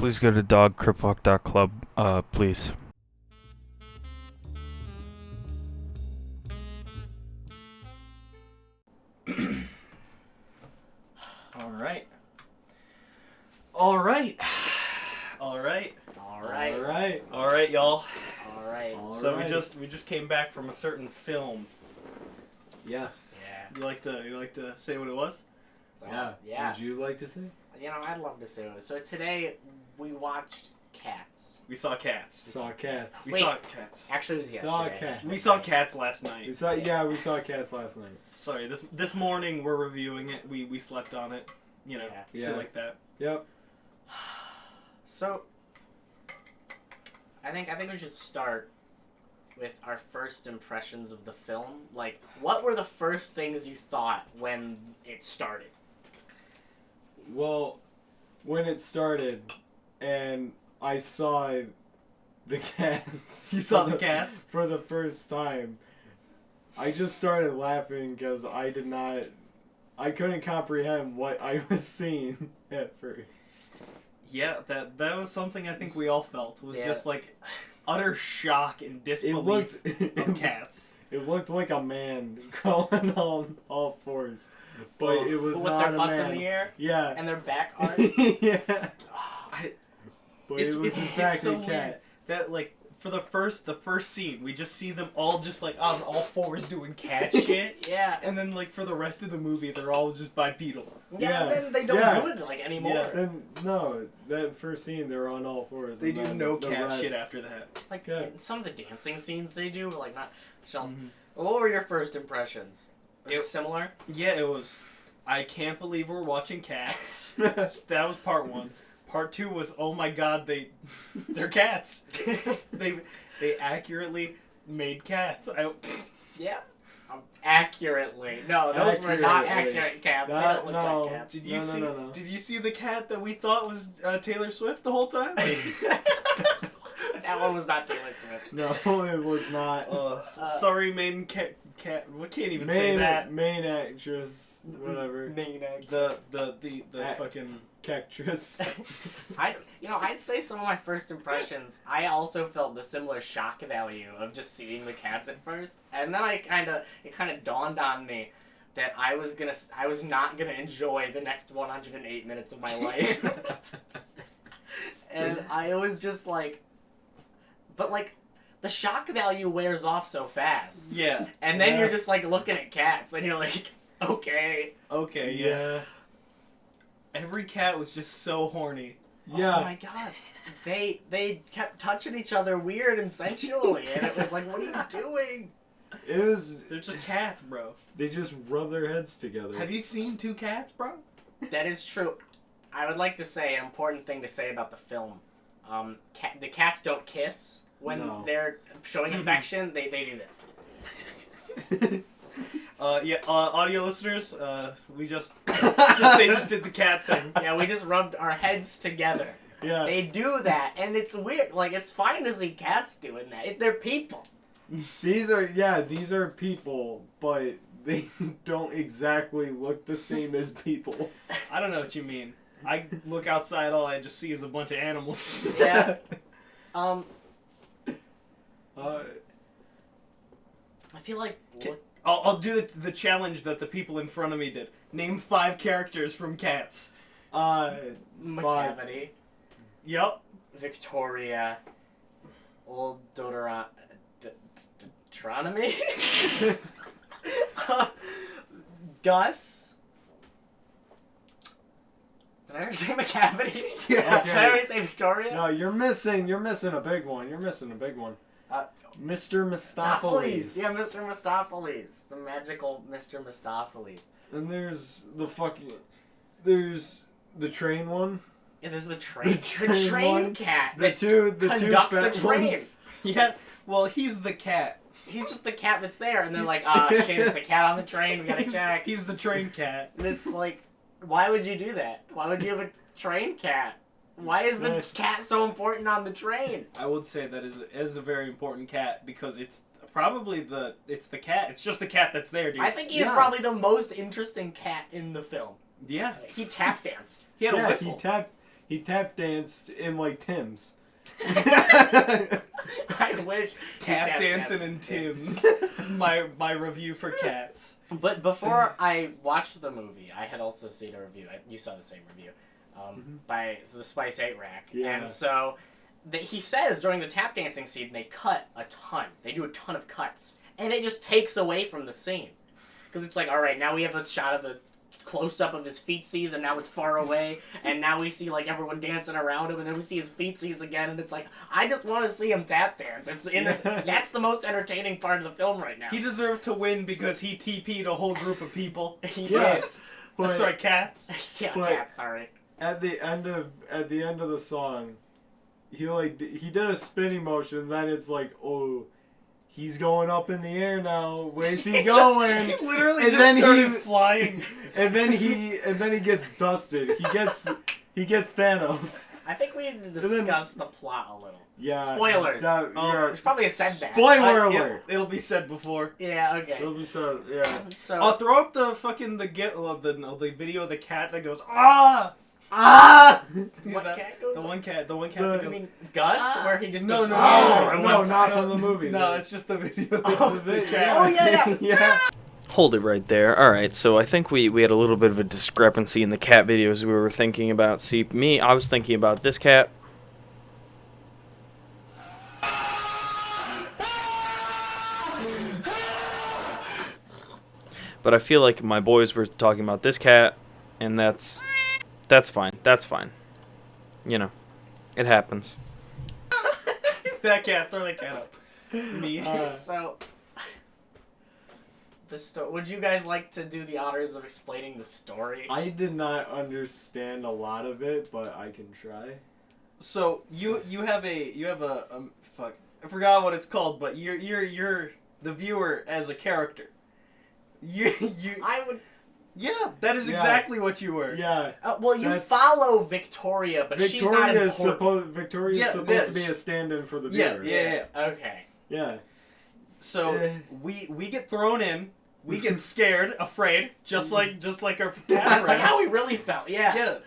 please go to dogcripfuck.club, please. Alright. Alright, y'all. Alright. So we just came back from a certain film. Yes. Yeah. You like to say what it was? Yeah. Would you like to say? You know, I'd love to say it. So today we watched Cats. We saw Cats. Saw cats. We Wait. saw Cats. Actually, it was yesterday. Saw Cats. We saw Cats last night. We saw cats last night. Sorry, this morning we're reviewing it. We slept on it. You know, Yeah. shit like that. Yep. So, I think we should start with our first impressions of the film. Like, what were the first things you thought when it started? Well, when it started, and I saw the cats. You saw the cats? For the first time. I just started laughing because I couldn't comprehend what I was seeing at first. Yeah, that was something I think we all felt. Was Yeah. just like utter shock and disbelief of cats. It looked like a man crawling on all fours, but it was with not their a butts man. in the air Yeah. and their back arch. Yeah. But It's it was in fact so a cat. weird that like for the first scene we just see them all just like on all fours doing cat shit. Yeah. And then like for the rest of the movie they're all just bipedal. Yeah, Yeah. then they don't Yeah. do it like anymore. Yeah. Then no, that first scene they're on all fours. They and do then no the cat rest- shit after that. Like Yeah. in some of the dancing scenes they do, like not shells. Mm-hmm. What were your first impressions? Was it similar? Yeah, it was. I can't believe we're watching Cats. That was part one. Part two was, oh my god, they're cats. they accurately made cats. Yeah. Accurately. No, those were not accurate cats. They don't look No. like cats. Did you No, see? no. Did you see the cat that we thought was Taylor Swift the whole time? That one was not Taylor Swift. No, it was not. Sorry, main cat. We can't even say that. Main actress, whatever. Main actor. The fucking. Cactress. I'd say some of my first impressions, I also felt the similar shock value of just seeing the cats at first, and then it kind of dawned on me that I was not gonna enjoy the next 108 minutes of my life, and I was just like, but like, the shock value wears off so fast, Yeah. and then Yeah. you're just like looking at cats, and you're like, okay. Okay. Yeah. Every cat was just so horny. Yeah. Oh my god. They kept touching each other weird and sensually, and it was like, what are you doing? It was. They're just cats, bro. They just rub their heads together. Have you seen two cats, bro? That is true. I would like to say an important thing to say about the film. The cats don't kiss when they're showing affection. They do this. Audio listeners, we they just did the cat thing. Yeah, we just rubbed our heads together. Yeah. They do that, and it's weird. Like, it's fine to see cats doing that. They're people. These are people, but they don't exactly look the same as people. I don't know what you mean. I look outside, all I just see is a bunch of animals. Yeah. I feel like... I'll do the challenge that the people in front of me did. Name 5 characters from Cats. McCavity. Yup. Victoria. Old Deuteronomy. Gus. Did I ever say McCavity? Yeah. Did I ever say Victoria? No, you're missing a big one. Mr. Mistopheles. Yeah, Mr. Mistopheles. The magical Mr. Mistopheles. And there's the train one. Yeah, there's the train. The train one. Cat. The two conducts fat a train. ones. Yeah. Well, he's the cat. He's just the cat that's there, and they're like, shit, it's the cat on the train, we gotta check. He's the train cat. And it's like, why would you do that? Why would you have a train cat? Why is the cat so important on the train? I would say that is a very important cat because it's probably the cat. It's just the cat that's there, dude. I think he's probably the most interesting cat in the film. Yeah. He tap danced. He had a whistle. He tap danced in like Tim's. I wish Tap dancing in Tim's. My review for Cats. But before I watched the movie, I had also seen a review. You saw the same review, by the Spice 8 Rack. Yeah. And so he says during the tap dancing scene, they cut a ton. They do a ton of cuts. And it just takes away from the scene. Because it's like, all right, now we have a shot of the close-up of his feetsies, and now it's far away, and now we see, like, everyone dancing around him, and then we see his feetsies again, and it's like, I just want to see him tap dance. That's the most entertaining part of the film right now. He deserved to win because he TP'd a whole group of people. He Yeah. did. But Sorry, Cats. Yeah, But- cat, sorry. at the end of the song, he did a spinning motion, and then it's like, oh, he's going up in the air now. Where's he going? He literally And just then started he- flying. and then he gets dusted. He gets Thanos. I think we need to then- discuss the plot a little. Yeah. Spoilers. Yeah. We should probably have said that. Spoiler alert. It'll be said before. Yeah, okay. It'll be so, yeah. So, I'll throw up the fucking the video of the cat that goes ah. Ah! what That- cat goes The on? one cat that The- goes. You mean Gus, where he just No, goes, no, "Oh, no, I no, want not to-" from the movie. No, it's just the video. Oh, of the Yeah. cat. Oh, yeah. Yeah. Hold it right there. All right, so I think we had a little bit of a discrepancy in the cat videos we were thinking about. See, I was thinking about this cat. But I feel like my boys were talking about this cat, and that's fine. That's fine. You know, it happens. That cat, throw that cat up. Me. So, would you guys like to do the honors of explaining the story? I did not understand a lot of it, but I can try. So you have a fuck, I forgot what it's called, but you're the viewer as a character. You I would. yeah, that is Yeah. exactly what you were. Yeah. Well, you That's- follow Victoria, but she's not Victoria is important. supposed to be a stand-in for the Yeah, viewer. yeah. Okay. Yeah. So Eh. we get thrown in, we get scared, afraid, just like our cat That's like friend. how we really felt. Yeah. Yeah,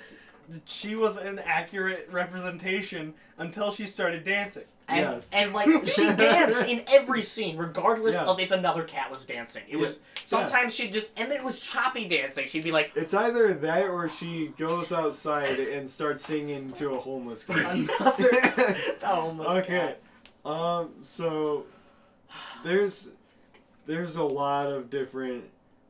she was an accurate representation until she started dancing. And, Yes. and like she danced in every scene, regardless Yeah. of if another cat was dancing. It was sometimes she'd just, and it was choppy dancing. She'd be like, It's either that or she goes outside and starts singing to a homeless guy. another. Oh my Okay. So there's a lot of different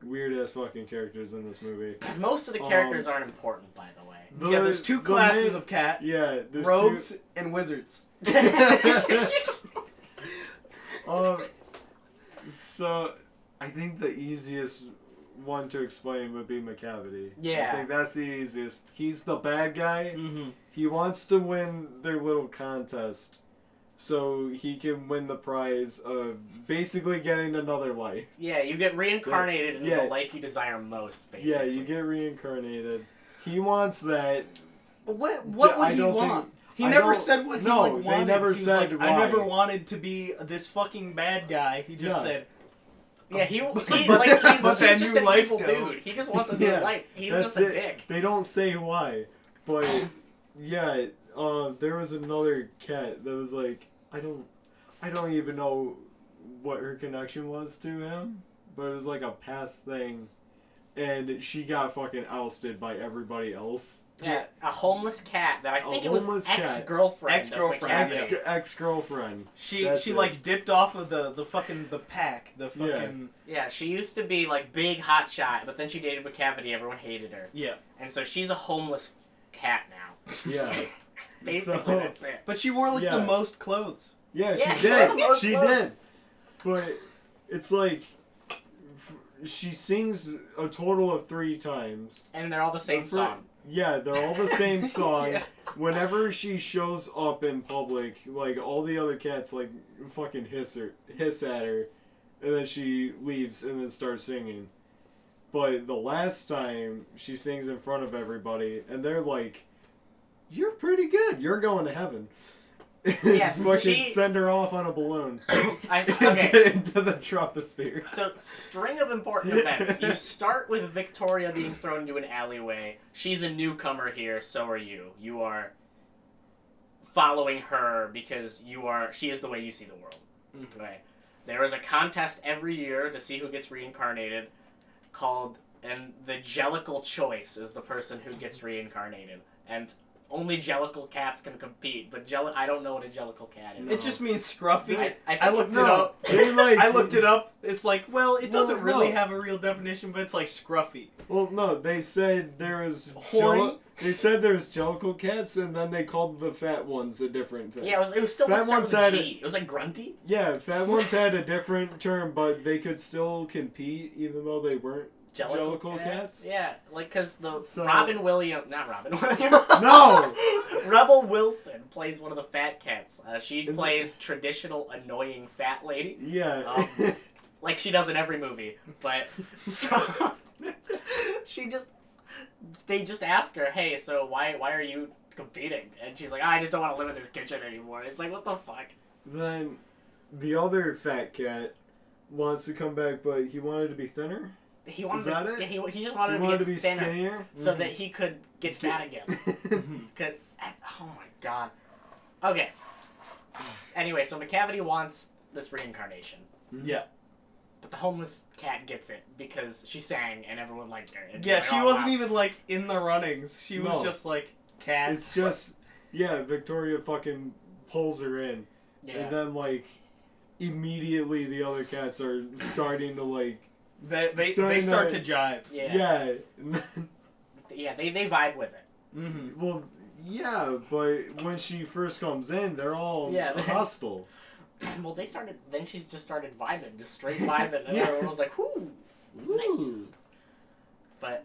weird ass fucking characters in this movie. God. Most of the characters aren't important, by the way. Yeah, there's two classes of cat: Yeah, there's rogues and wizards. So I think the easiest one to explain would be McCavity. Yeah. I think that's the easiest. He's the bad guy. Mm-hmm. He wants to win their little contest so he can win the prize of basically getting another life. Yeah, you get reincarnated into Yeah. the life you desire most, basically. Yeah, you get reincarnated. He wants that. What I would he don't want? think- He I never don't- said what he no, like they wanted. never He was said like, I never why. wanted to be this fucking bad guy. He just Yeah. said, Yeah, he's But that just new an life, evil though. dude. He just wants a new Yeah, life. He's that's just a it. dick. They don't say why, but yeah, there was another cat that was like, I don't even know what her connection was to him, but it was like a past thing, and she got fucking ousted by everybody else. Yeah, a homeless cat that I think it was homeless cat. ex-girlfriend. Ex-girlfriend, of yeah. Ex-girlfriend. she That's it. like dipped off of the fucking the pack. The fucking Yeah, she used to be like big hot shot, but then she dated McCavity. Everyone hated her, yeah. and so she's a homeless cat now. Yeah. Basically, So- that's it. But she wore like Yeah. the most clothes. Yeah, Yeah, she did. most She clothes. did. But it's like she sings a total of 3 times. And they're all the same The fir- song. Yeah, they're all the same song. Yeah. Whenever she shows up in public, like all the other cats like fucking hiss at her, and then she leaves and then starts singing. But the last time she sings in front of everybody, and they're like, "You're pretty good. You're going to heaven." Yeah, fucking send her off on a balloon. Okay. Into the troposphere. So, string of important events. You start with Victoria being thrown into an alleyway. She's a newcomer here, so are you. You are following her because she is the way you see the world. Mm-hmm. Right. There is a contest every year to see who gets reincarnated and the Jellicle Choice is the person who gets reincarnated. And only Jellicle cats can compete, but I don't know what a Jellicle cat is. It just means scruffy. I looked it No, up. they like. I looked it up. It's like, well, it doesn't Well, really no. have a real definition, but it's like scruffy. Well, no, they said there was Horny? They said there was Jellicle cats, and then they called the fat ones a different thing. Yeah, it was still That start one with said a G. It was like grunty. Yeah, fat ones had a different term, but they could still compete even though they weren't Jellicle cats. Yeah, like because So- not Robin Williams. No! Rebel Wilson plays one of the fat cats. She And- plays traditional annoying fat lady, Yeah. like she does in every movie. But so they just ask her, hey, so why are you competing? And she's like, I just don't want to live in this kitchen anymore. It's like, what the fuck? Then the other fat cat wants to come back, but he wanted to be thinner. He wanted Is that to, it? yeah, he just He wanted, wanted to to be thinner skinnier. so that he could get fat again. Cause, oh my god. Okay. Anyway, so McCavity wants this reincarnation. Yeah. But the homeless cat gets it because she sang and everyone liked her. And Yeah, like, she oh, wasn't wow. even like in the runnings. She was No. just like cat. It's just, yeah, Victoria fucking pulls her in. Yeah. And then, like, immediately the other cats are starting to, like, They Sorry, start no. to jive. Yeah. yeah. And then, Yeah, they vibe with it. Mm-hmm. well, yeah, but when she first comes in, they're all Yeah, they're- hostile. Well, then she's just started vibing, just straight vibing, and Yeah. everyone was like, whoo! Nice. Ooh. But,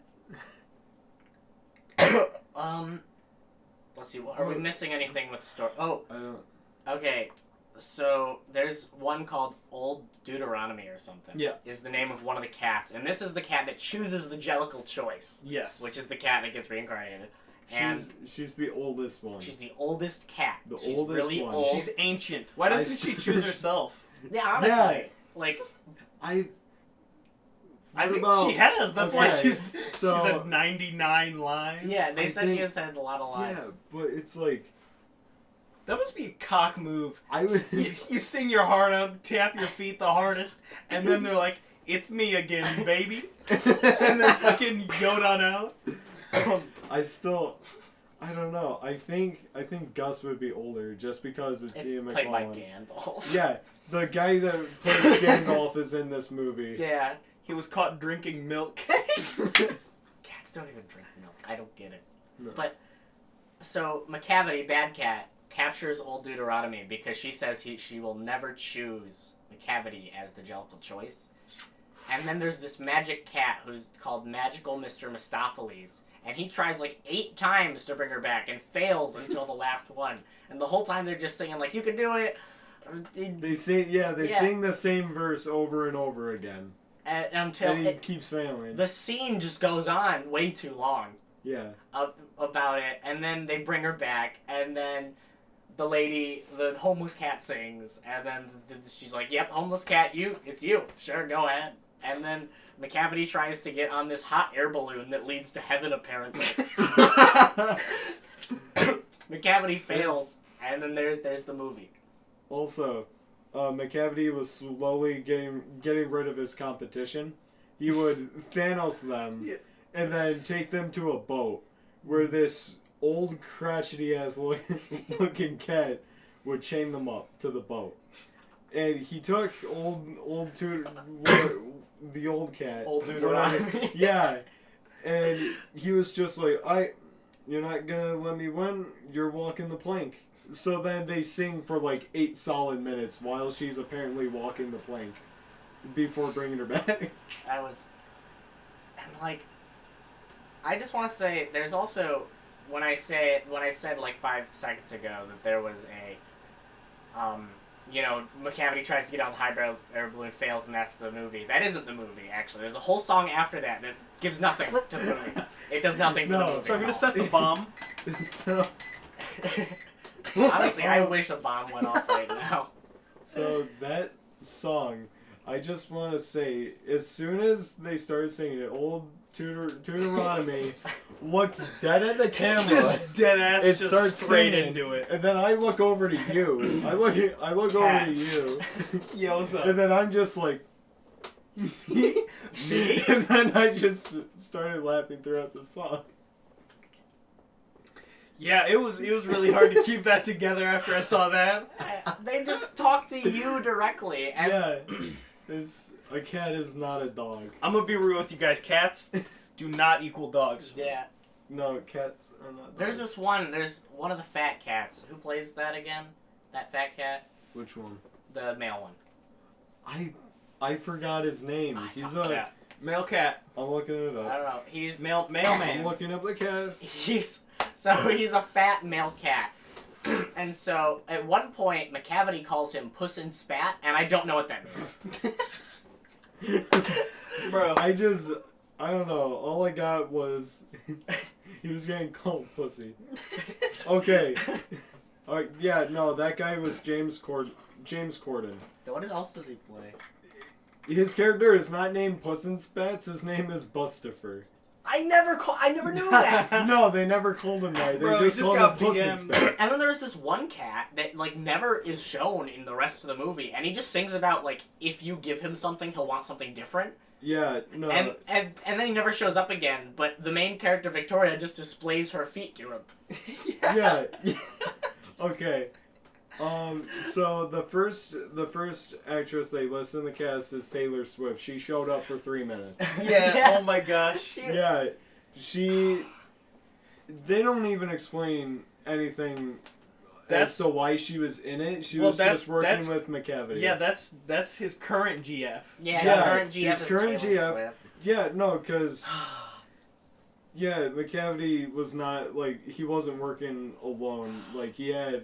let's see, are we missing anything with the story? Oh, I don't. okay, so there's one called Old Deuteronomy or something. Yeah. Is the name of one of the cats, and this is the cat that chooses the Jellicle Choice, Yes. which is the cat that gets reincarnated. And She's the oldest one. she's the oldest cat. The She's oldest really one. old. She's ancient. Why doesn't she choose herself? Yeah, honestly. Yeah. Like, I I What think about- she has. That's why okay, she's so- had 99 lines. yeah, they I said think- she has had a lot of lines. yeah, but it's like That must be a cock move. I would. You sing your heart out, tap your feet the hardest, and then they're like, "It's me again, baby," and then fucking yod on out. I don't know. I think Gus would be older just because it's Ian It's played by McConnell. Gandalf. Yeah, the guy that plays Gandalf is in this movie. Yeah. He was caught drinking milk. Cats don't even drink milk. I don't get it. No. But, so, McCavity, Bad Cat, captures Old Deuteronomy because she says she will never choose McCavity as the Jellicle Choice. And then there's this magic cat who's called Magical Mr. Mistopheles. And he tries like 8 times to bring her back and fails until the last one. And the whole time they're just singing like, you can do it. They sing, they Yeah. sing the same verse over and over again, Until and he keeps failing. the scene just goes on way too long Yeah, about it. And then they bring her back. And then the homeless cat sings. And then she's like, yep, homeless cat, it's you. Sure, go ahead. And then McCavity tries to get on this hot air balloon that leads to heaven, apparently. McCavity fails, and then there's the movie. Also, McCavity was slowly getting rid of his competition. He would Thanos them, Yeah. and then take them to a boat where this old crotchety ass looking cat would chain them up to the boat. And he took the old cat. Old Deuteronomy. Yeah. And he was just like, you're not gonna let me win, you're walking the plank. So then they sing for like 8 solid minutes while she's apparently walking the plank before bringing her back. And like, I just want to say, there's also, when I said like 5 seconds ago that there was McCavity tries to get on the high air balloon, fails, and that's the movie. That isn't the movie, actually. There's a whole song after that gives nothing to the movie. It does nothing to the No, movie. So I'm at gonna all. set the bomb. So Honestly, I wish a bomb went off right now. So that song, I just want to say, as soon as they started singing it, old Deuteronomy looks dead at the camera. Just dead ass. It just starts straight singing, into it. and then I look over to you. I look over to Cats. you, Yo, what's up? and then I'm just like, Me? and then I just started laughing throughout the song. Yeah, it was really hard to keep that together after I saw that. They just talk to you directly. And Yeah, a cat is not a dog. I'm gonna be real with you guys. Cats do not equal dogs. Yeah. No, cats are not dogs. There's one of the fat cats. Who plays that again? That fat cat? Which one? The male one. I forgot his name. He's a Cat. Male cat. I'm looking it I up. don't know. He's Mailman. I'm looking up the cast. he's a fat male cat. And so at one point McCavity calls him Puss in Spat, and I don't know what that means. Bro. I don't know. All I got was he was getting called pussy. Okay. Alright, yeah, no, that guy was James Corden. What else does he play? His character is not named Puss in Spats, his name is Bustifer. I never knew that. No, they never called him that. They Bro, just he just called got him Puss in PM. Spats. And then there's this one cat that like never is shown in the rest of the movie, and he just sings about like if you give him something, he'll want something different. Yeah, no. And then he never shows up again. But the main character Victoria just displays her feet to him. Yeah. Okay. So the first actress they list in the cast is Taylor Swift. She showed up for 3 minutes. Yeah, Yeah. oh my gosh. Yeah, they don't even explain anything as to why she was in it. She was just working with McCavity. Yeah, that's his current GF. Yeah, Yeah, current GF his is current Taylor GF. Swift. Yeah, no, because yeah, McCavity was not like he wasn't working alone. Like he had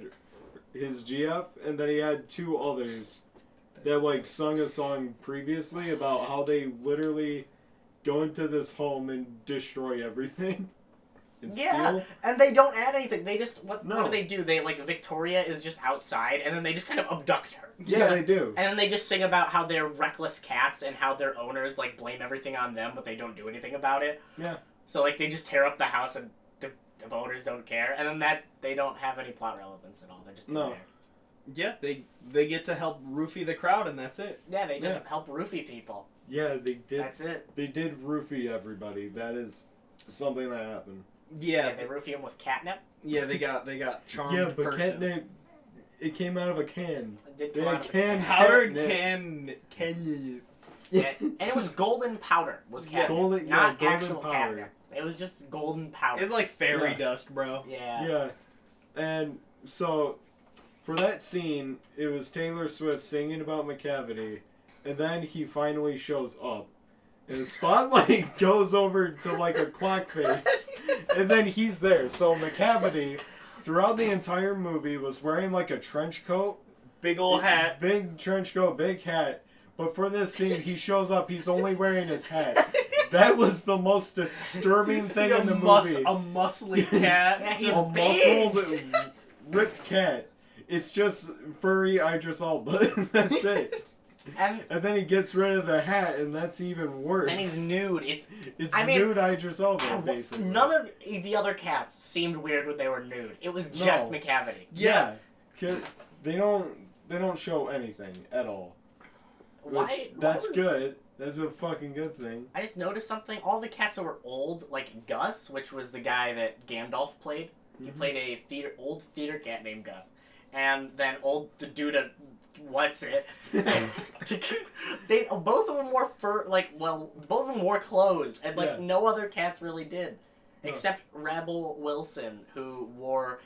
his GF, and then he had 2 others that like sung a song previously about how they literally go into this home and destroy everything. And Yeah, steal. and they don't add anything. They just what No. do they do? They like Victoria is just outside, and then they just kind of abduct her. Yeah, they do. And then they just sing about how they're reckless cats and how their owners like blame everything on them, but they don't do anything about it. Yeah. So like they just tear up the house and the owners don't care, and then that they don't have any plot relevance at all. They're just No. there. Yeah, they get to help roofie the crowd, and that's it. Yeah, they just help roofie people. Yeah, they did. That's it. They did roofie everybody. That is something that happened. Yeah, Yeah, they roofie them with catnip. yeah, they got charmed. Yeah, but person. catnip, it came out of a can. It did They come had out of a canned can. powdered catnip. can. Yeah, and it was golden powder. Was catnip, Golden- yeah, not golden actual powder. catnip. It was just golden powder. It's like fairy Yeah. dust, bro. Yeah. Yeah, and so for that scene, it was Taylor Swift singing about McCavity, and then he finally shows up, and the spotlight goes over to like a clock face, and then he's there. So McCavity, throughout the entire movie, was wearing like a trench coat, Big old hat. big trench coat, big hat. But for this scene, he shows up. He's only wearing his hat. That was the most disturbing You thing see in the a movie. muscly cat. Yeah, he's A big. muscled, ripped cat. It's just furry Idris Elba. That's it. And And then he gets rid of the hat, and that's even worse. then he's nude. It's I mean, nude Idris Elba, basically. None of the other cats seemed weird when they were nude. It was just No. McCavity. Yeah. 'Cause they don't show anything at all. Why? That's why was- good. That's a fucking good thing. I just noticed something. All the cats that were old, like Gus, which was the guy that Gandalf played. He Mhm. played a old theater cat named Gus, and then the dude, what's it? They both of them wore fur. Both of them wore clothes, and Yeah. no other cats really did, No. except Rebel Wilson, who wore.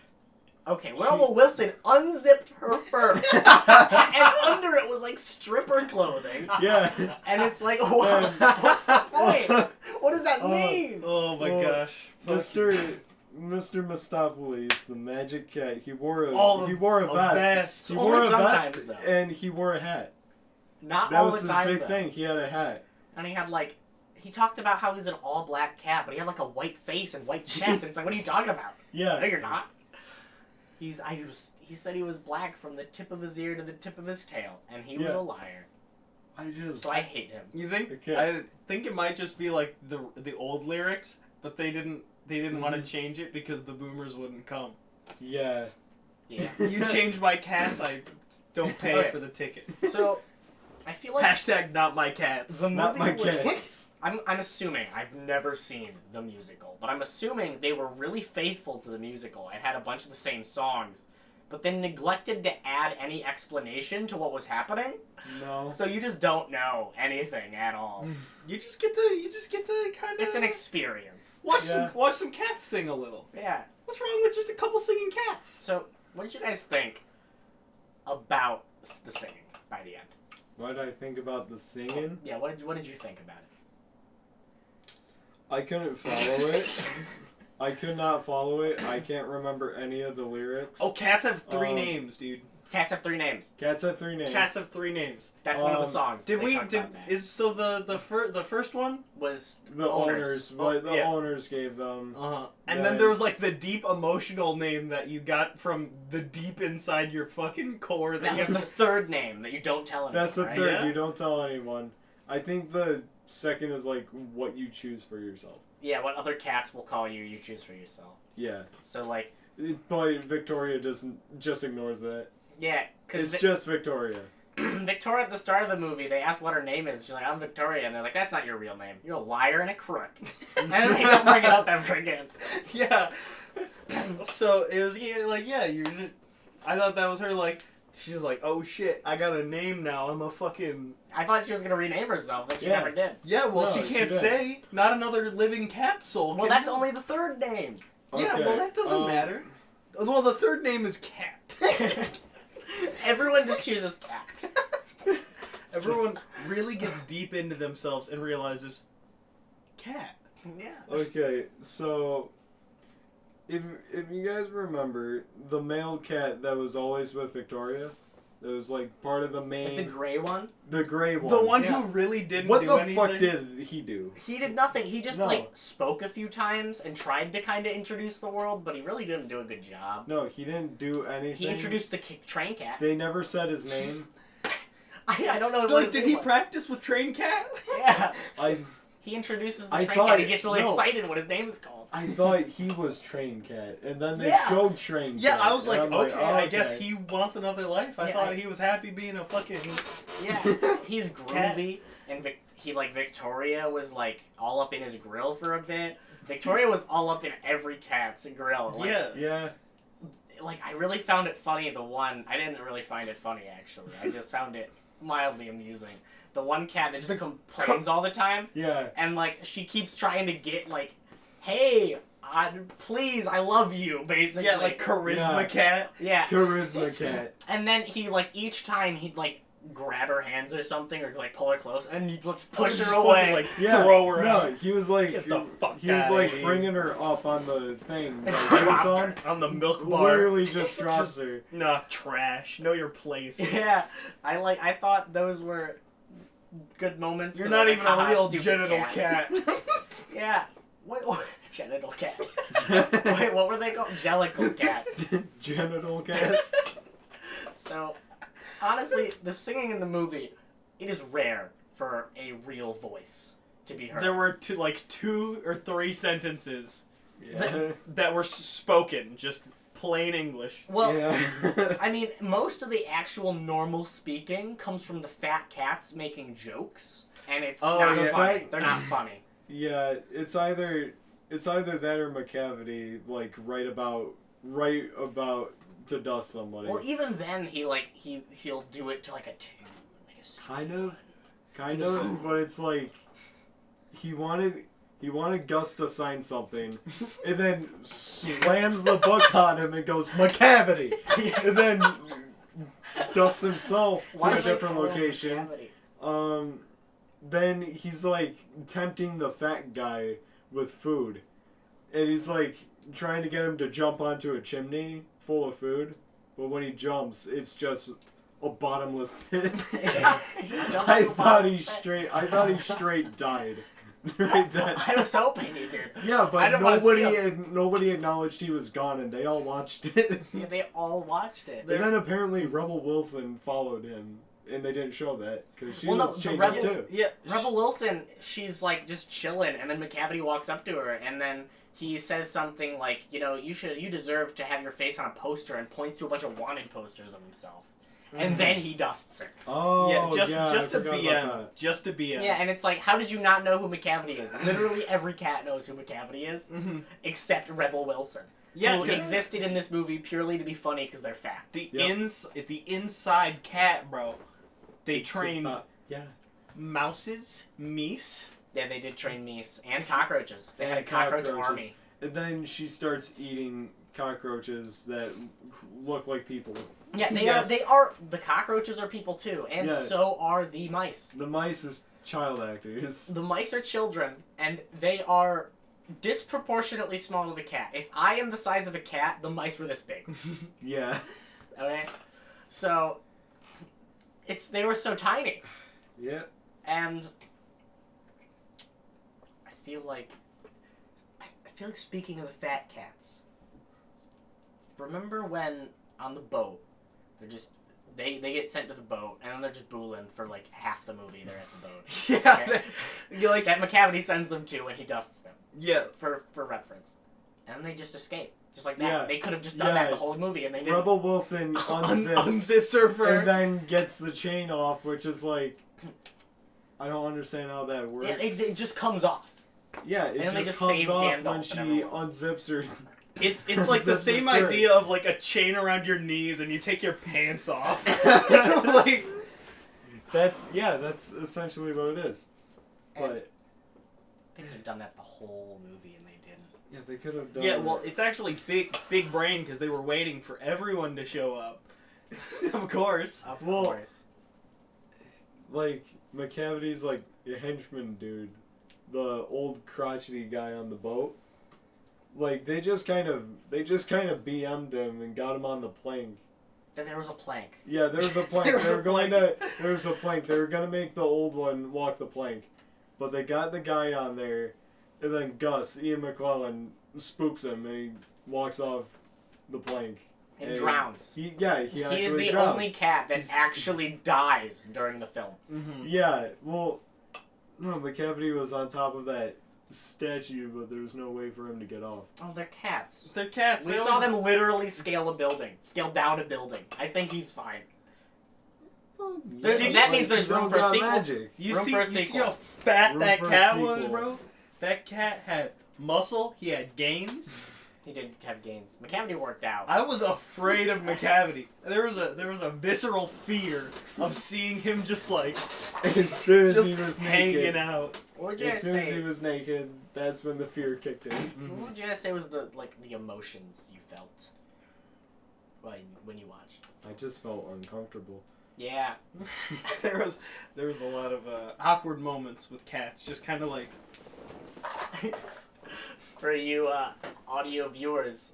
Okay, Rebel Wilson unzipped her fur, and under it was like stripper clothing. Yeah. And it's like, what's the point? What does that mean? Oh my Well, gosh. Mr. Mistopheles, the magic cat, he wore a Oh, he wore a a vest. vest. He Only wore a sometimes, vest though. and he wore a hat. Not That all was the his time, big though. thing. He had a hat. And he had he talked about how he's an all-black cat, but he had like a white face and white chest, and it's like, what are you talking about? No, Yeah. you're not. He said he was black from the tip of his ear to the tip of his tail, and he was Yeah. a liar. So I hate him. You think? Okay. I think it might just be like the old lyrics, but they didn't want to change it because the boomers wouldn't come. Yeah. Yeah. You change my cats, I don't pay Okay. for the ticket. So, I feel like Hashtag not my cats. the Not movie my was. cats. I'm assuming, I've never seen the musical, but I'm assuming they were really faithful to the musical and had a bunch of the same songs, but then neglected to add any explanation to what was happening. No. So you just don't know anything at all. You just get to kind of. It's an experience. watch Yeah. some cats sing a little. Yeah. What's wrong with just a couple singing cats? So, what did you guys think about the singing by the end? What did I think about the singing? Yeah, what did you think about it? I couldn't follow it. I could not follow it. I can't remember any of the lyrics. Oh, cats have three Um, names, dude. Cats have 3 names. Cats have 3 names. Cats have 3 names. That's one of the Um, songs. Did They we? talked Did about that. is so the first one? Was The owners. What the yeah. owners gave them. And Yeah. then there was like the deep emotional name that you got from the deep inside your fucking core. That you was have the third name that you don't tell anyone. That's the right? third. Yeah. You don't tell anyone. I think the second is like what you choose for yourself. Yeah, what other cats will call you, you choose for yourself. Yeah. So like, But Victoria just ignores that. yeah, because It's just Victoria. Victoria at the start of the movie, they asked what her name is. She's like, I'm Victoria, and they're like, that's not your real name. You're a liar and a crook. And then they don't bring it up ever again. Yeah. So it was I thought that was her like. She's like, oh shit, I got a name now. I'm a fucking. I thought she was gonna rename herself, but she Yeah. never did. Yeah, well, No, she she can't did. say. Not another living cat soul. Well, can- that's only the third name. Yeah, Okay, well, that doesn't matter. Well, the third name is Cat. Everyone just chooses cat. Everyone really gets deep into themselves and realizes, Cat. Yeah. Okay, so if you guys remember the male cat that was always with Victoria, that was like part of the Like main the gray one. the gray one. The one Yeah. who really didn't What do the anything. fuck did he do? He did nothing. He just No. like spoke a few times and tried to kind of introduce the world, but he really didn't do a good job. No, he didn't do anything. He introduced the train cat. They never said his name. I don't know. What Like, his did name he was. practice with Train Cat? Yeah. I He introduces the I train thought- cat. He gets really no. excited when his name is called. thought he was Train Cat, and then they Yeah. showed Train Yeah, Cat. I was like, and okay, I'm I guess okay. he wants another life. I Yeah, thought I- he was happy being a fucking. Yeah. He's groovy, and Victoria was like all up in his grill for a bit. Victoria was all up in every cat's grill. Like, Yeah. Yeah. Like, I really found it funny, I didn't really find it funny, actually. I just found it mildly amusing. The one cat that just complains all the time, Yeah. and, like, she keeps trying to get, like, hey, please, I love you, basically. Yeah, like Charisma Yeah. Cat. Yeah. Charisma Cat. And then he, like, each time he'd, like, grab her hands or something, or, like, pull her close, and he'd, like, push Just her fucking, away. Like, Yeah. throw her No, out. he was like, Get the fuck he was outta like here. bringing her up on the thing that he was on. On the milk bar. Literally just drops Just- her. Nah, trash. Know your place. Yeah, I thought those were good moments. You're 'cause not I was even like, a "Haha, real stupid genital cat. Yeah. What genital cat? Wait, what were they called? Jellicle cats. Genital cats. So, honestly, the singing in the movie, it is rare for a real voice to be heard. There were 2 or 3 sentences Yeah. that were spoken, just plain English. Well, yeah. I mean, most of the actual normal speaking comes from the fat cats making jokes, and it's Oh, not yeah. funny. They're not funny. Yeah, it's either that or McCavity, like right about to dust somebody. Well, even then, he'll do it to like a tune, like a song. Kind of, but it's like he wanted Gus to sign something, and then slams the book on him and goes McCavity, and then dusts himself to Why a do they different call him location. McCavity? Then he's like tempting the fat guy with food, and he's like trying to get him to jump onto a chimney full of food, but when he jumps, it's just a bottomless pit. I thought he straight died. right then. I was hoping he did. Yeah, I but didn't wanna see nobody acknowledged he was gone, and they all watched it. Yeah, they all watched it. And then apparently Rebel Wilson followed him, and they didn't show that because she was the chained Rebel, up too. Yeah, Rebel Wilson, she's like just chilling, and then McCavity walks up to her, and then he says something like, you know, you deserve to have your face on a poster, and points to a bunch of wanted posters of himself, and then he dusts her. Oh, yeah, just I to forgot BM, about that. just to BM. Yeah, and it's like, how did you not know who McCavity is? Literally every cat knows who McCavity is, except Rebel Wilson. Yeah, who existed in this movie purely to be funny because they're fat. the inside cat, bro. They trained Yeah. mouses, meese. Yeah, they did train meese and cockroaches. They had a cockroach army. And then she starts eating cockroaches that look like people. Yeah, Yes. they are. The cockroaches are people too, and Yeah. so are the mice. The mice is child actors. The mice are children, and they are disproportionately small to the cat. If I am the size of a cat, the mice were this big. Yeah. Okay, so they were so tiny, Yeah. and I feel like speaking of the fat cats. Remember when on the boat, they're just they get sent to the boat, and then they're just booling for like half the movie. They're at the boat. Yeah, Okay? You like that McCavity sends them to, and he dusts them yeah. for reference, and then they just escape, just like that. Yeah. They could have just done that Yeah. the whole movie, and they didn't. Rebel Wilson unzips Unzips her for. and then gets the chain off, which is like, I don't understand how that works. Yeah, it just comes off. Yeah, it And they just just comes save off Gandalf when and she everyone. unzips her. It's like the Unzips same her. idea of like a chain around your knees and you take your pants off. like That's essentially what it is. And But they could have done that the whole movie, and they didn't. yeah, they could have done. yeah, well, it's actually big brain because they were waiting for everyone to show up. Of course. Of Well, course. like McCavity's like a henchman dude, the old crotchety guy on the boat. Like they just kind of BM'd him and got him on the plank. Then there was a plank. Yeah, there was a plank. There was a There was a plank. They were gonna make the old one walk the plank, but they got the guy on there, and then Ian McConnell, spooks him and he walks off the plank. And drowns. He actually He is the drowns. only cat that He's- actually dies during the film. Mm-hmm. Yeah, well, no, McCavity was on top of that statue, but there was no way for him to get off. Oh, they're cats. They're cats. We They saw always- them literally scale down a building. I think he's fine. Yeah, that means there's room for a sequel. Magic. You Room see, for a you see sequel. how fat Room that for a cat was, sequel. bro? That cat had muscle. He had gains. He didn't have gains. McCavity worked out. I was afraid of McCavity. There was a visceral fear of seeing him just like As soon as just he was hanging naked, out. What would you as guys soon as he say? was naked, that's when the fear kicked in. What would you guys say was the emotions you felt when you watched? I just felt uncomfortable. Yeah. there was a lot of awkward moments with cats, just kind of like For you audio viewers,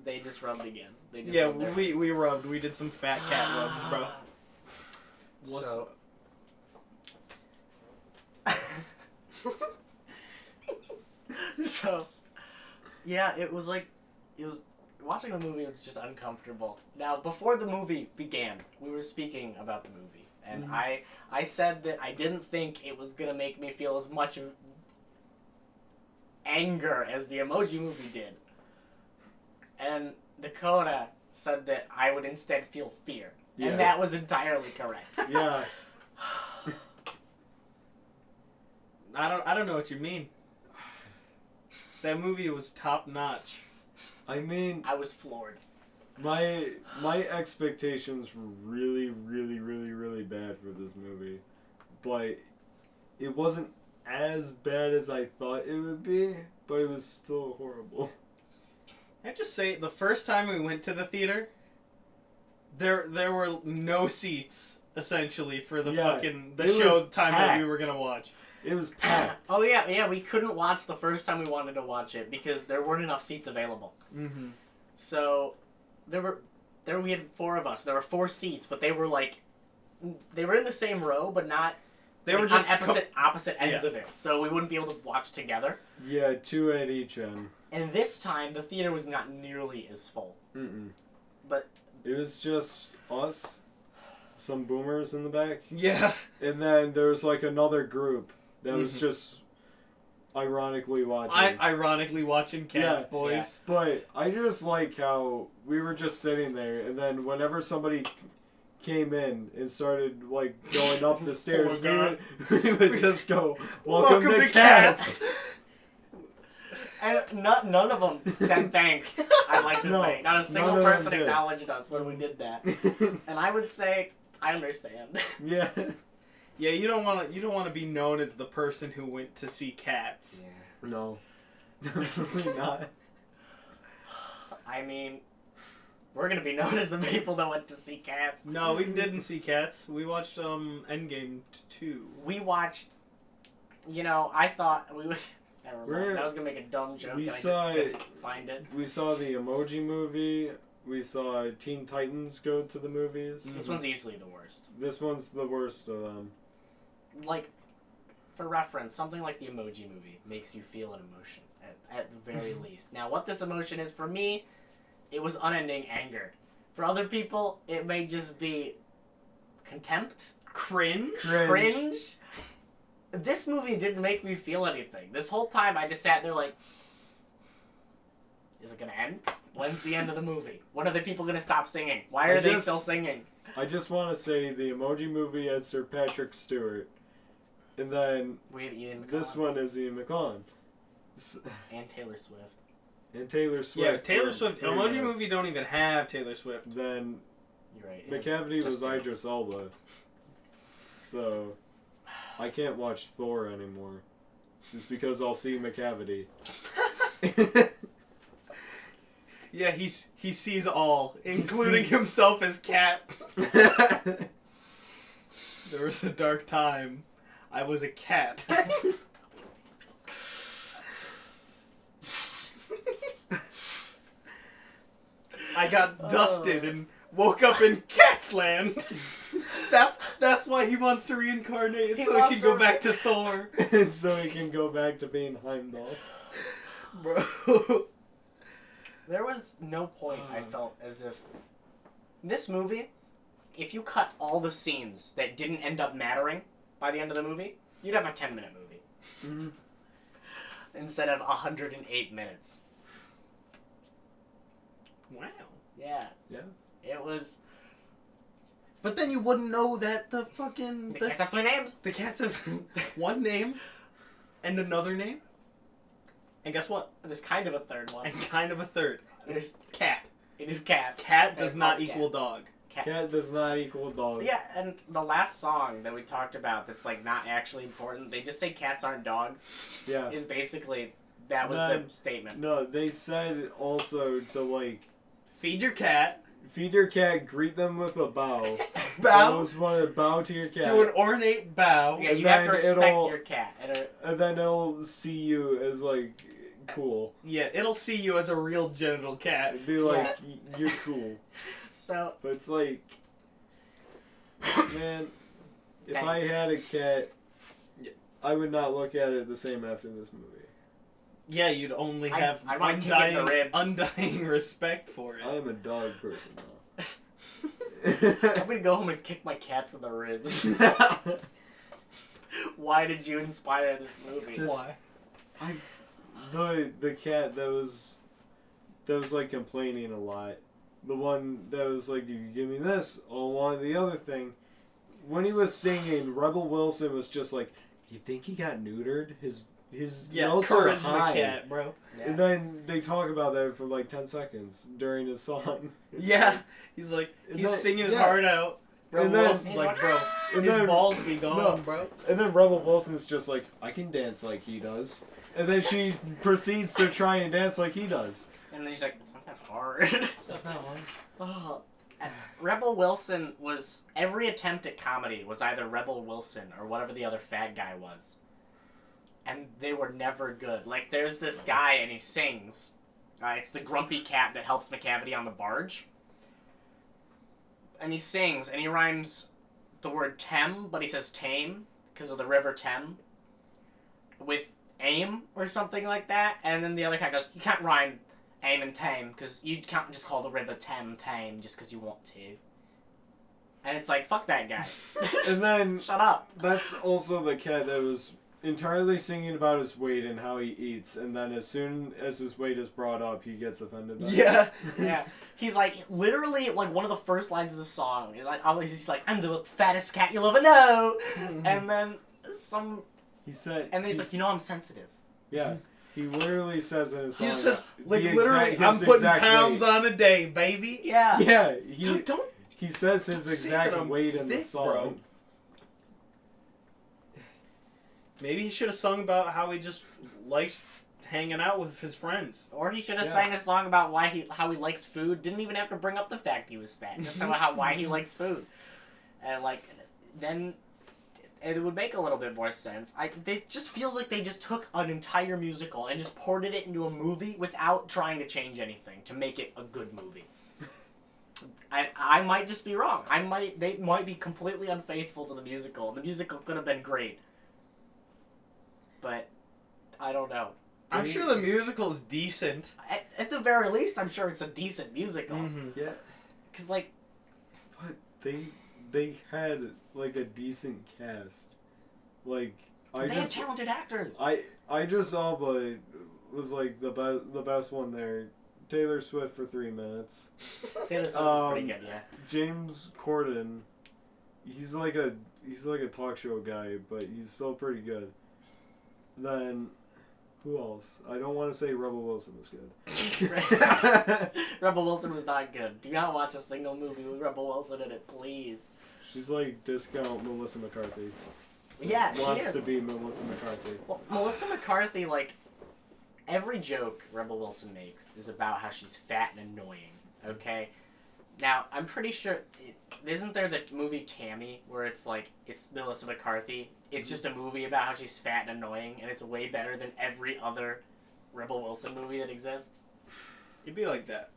they just rubbed again. They just yeah. rubbed their We rubbed. We did some fat cat rubs, bro. So. So, yeah, it was watching the movie was just uncomfortable. Now, before the movie began, we were speaking about the movie, and I said that I didn't think it was gonna make me feel as much of anger as the Emoji Movie did, and Dakota said that I would instead feel fear, Yeah. and that was entirely correct. Yeah. I don't know what you mean. That movie was top notch. I mean, I was floored. my expectations were really, really, really, really bad for this movie, but it wasn't as bad as I thought it would be, but it was still horrible. Can I just say, the first time we went to the theater, there were no seats essentially for the Yeah, the it show was time that we packed. were gonna watch. It was packed. Oh yeah, we couldn't watch the first time we wanted to watch it because there weren't enough seats available. Mm-hmm. So we had 4 of us. There were 4 seats, but they were like they were in the same row, but not. They like, were just on opposite ends Yeah. of it, so we wouldn't be able to watch together. Yeah, 2 at each end. And this time, the theater was not nearly as full. Mm-mm. But It was just us, some boomers in the back, Yeah. and then there was like another group that was Mhm. just ironically watching. Ironically watching Cats, Yeah. boys. But I just like how we were just sitting there, and then whenever somebody came in and started like going up the stairs, God. we would just go, "Welcome, to Cats." and none of them said thanks, I'd like to No, say. Not a single none of them person did. acknowledged us when we did that. And I would say, I understand. Yeah. Yeah, you don't want to be known as the person who went to see Cats. No. Definitely not. I mean, we're gonna be known as the people that went to see Cats. No, we didn't see Cats. We watched Endgame 2. We watched, I thought we would. Never We're- mind. I was gonna make a dumb joke. we and I saw just it- couldn't find it. We saw the Emoji Movie. We saw Teen Titans go to the movies. This one's easily the worst. This one's the worst of them. Like, for reference, something like the Emoji Movie makes you feel an emotion, at the very least. Now, what this emotion is, for me, it was unending anger. For other people, it may just be contempt, Cringe? cringe. This movie didn't make me feel anything. This whole time, I just sat there like, is it gonna end? When's the end of the movie? When are the people gonna stop singing? Why are they still singing? I just want to say the Emoji Movie has Sir Patrick Stewart. And then We have Ian McConnell this one is Ian McConnell. and Taylor Swift. And Taylor Swift. Yeah, Taylor for Swift. 3 Emoji minutes. Movie don't even have Taylor Swift. Then You're right. McCavity was Just Dance. Idris Elba. So I can't watch Thor anymore. Just because I'll see McCavity. Yeah, he sees all, including himself as Cat. There was a dark time. I was a cat. I got dusted and woke up in Cat's Land. That's why he wants to reincarnate, He so he wants can go to back to Thor. So he can go back to being Heimdall. Bro. There was no point I felt as if this movie, if you cut all the scenes that didn't end up mattering by the end of the movie, you'd have a 10-minute movie. Mhm. Instead of 108 minutes. Wow. Yeah. Yeah. It was... But then you wouldn't know that the fucking... The cats have 3 names. The cats have one name and another name. And guess what? There's kind of a third one. And kind of a third. It's cat. It is cat. Cat does They're not called equal cats. dog. Cat does not equal dog. Yeah, and the last song that we talked about that's like not actually important, they just say cats aren't dogs, Yeah. is basically, that was No. the statement. No, they said also to like Feed your cat. feed your cat, greet them with a bow. Bow. Always want to bow to your cat. Do an ornate bow. Yeah, And you have to then respect it'll- your cat. And then it'll see you as like cool. Yeah, it'll see you as a real genital cat. It'd be like you're cool. So, But it's like, man, if I Thanks. had a cat, I would not look at it the same after this movie. Yeah, you'd only I- have I wanna kick it in the ribs. undying respect for I it. am a dog person now. I'm gonna go home and kick my cats in the ribs. Why did you inspire this movie? Just- Why? the cat that was like complaining a lot. The one that was like, you give me this, I'll want the other thing. When he was singing, Rebel Wilson was just like, you think he got neutered? His Yeah, notes are charisma high. cat, bro. And then they talk about that for like 10 seconds during his song. Yeah, he's like, And he's then- singing his yeah. heart out. Bro, And then- Wilson's like, bro, And his then- balls be gone, No. bro. And then Rebel Wilson's just like, I can dance like he does. And then she proceeds to try and dance like he does. And then he's like, it's not that hard. Stuff that one. Oh, Rebel Wilson was, every attempt at comedy was either Rebel Wilson or whatever the other fat guy was. And they were never good. Like, there's this guy and he sings. It's the grumpy cat that helps McCavity on the barge. And he sings and he rhymes the word tem, but he says tame because of the river Tem with aim or something like that. And then the other cat goes, you can't rhyme aim and tame because you can't just call the river Tem tame just because you want to. And it's like, fuck that guy. And then Shut up. that's also the cat that was entirely singing about his weight and how he eats, and then as soon as his weight is brought up, he gets offended by it. Yeah. He's like, literally, like, one of the first lines of the song is like, he's like, I'm the fattest cat you'll ever know. And then He said, and then he's like, you know, I'm sensitive. yeah, he literally says in his song, He just says, like, the literally, exact- I'm his putting exact pounds weight. on a day, baby. Yeah. Yeah, Don't he says his say exact that I'm weight in the thick, song. bro. Maybe he should have sung about how he just likes hanging out with his friends. Or he should have Yeah. sang a song about how he likes food. Didn't even have to bring up the fact he was fat. Just about why he likes food. And like, then it would make a little bit more sense. It just feels like they just took an entire musical and just ported it into a movie without trying to change anything to make it a good movie. I might just be wrong. They might be completely unfaithful to the musical. The musical could have been great. But I don't know. I'm sure the musical is decent. At the very least, I'm sure it's a decent musical. Mm-hmm. Yeah, Cause like, but they had like a decent cast. Like they have talented actors. I just saw, but it was like the best one there. Taylor Swift for 3 minutes. Taylor Swift is pretty good, yeah. James Corden, he's like a talk show guy, but he's still pretty good. Then, who else? I don't want to say Rebel Wilson was good. Rebel Wilson was not good. Do not watch a single movie with Rebel Wilson in it, please. She's like discount Melissa McCarthy. Yeah, she Wants is. to be Melissa McCarthy. Well, Melissa McCarthy, like, every joke Rebel Wilson makes is about how she's fat and annoying, okay? Now, I'm pretty sure, isn't there the movie Tammy, where it's like, it's Melissa McCarthy? It's just a movie about how she's fat and annoying, and it's way better than every other Rebel Wilson movie that exists? It'd be like that.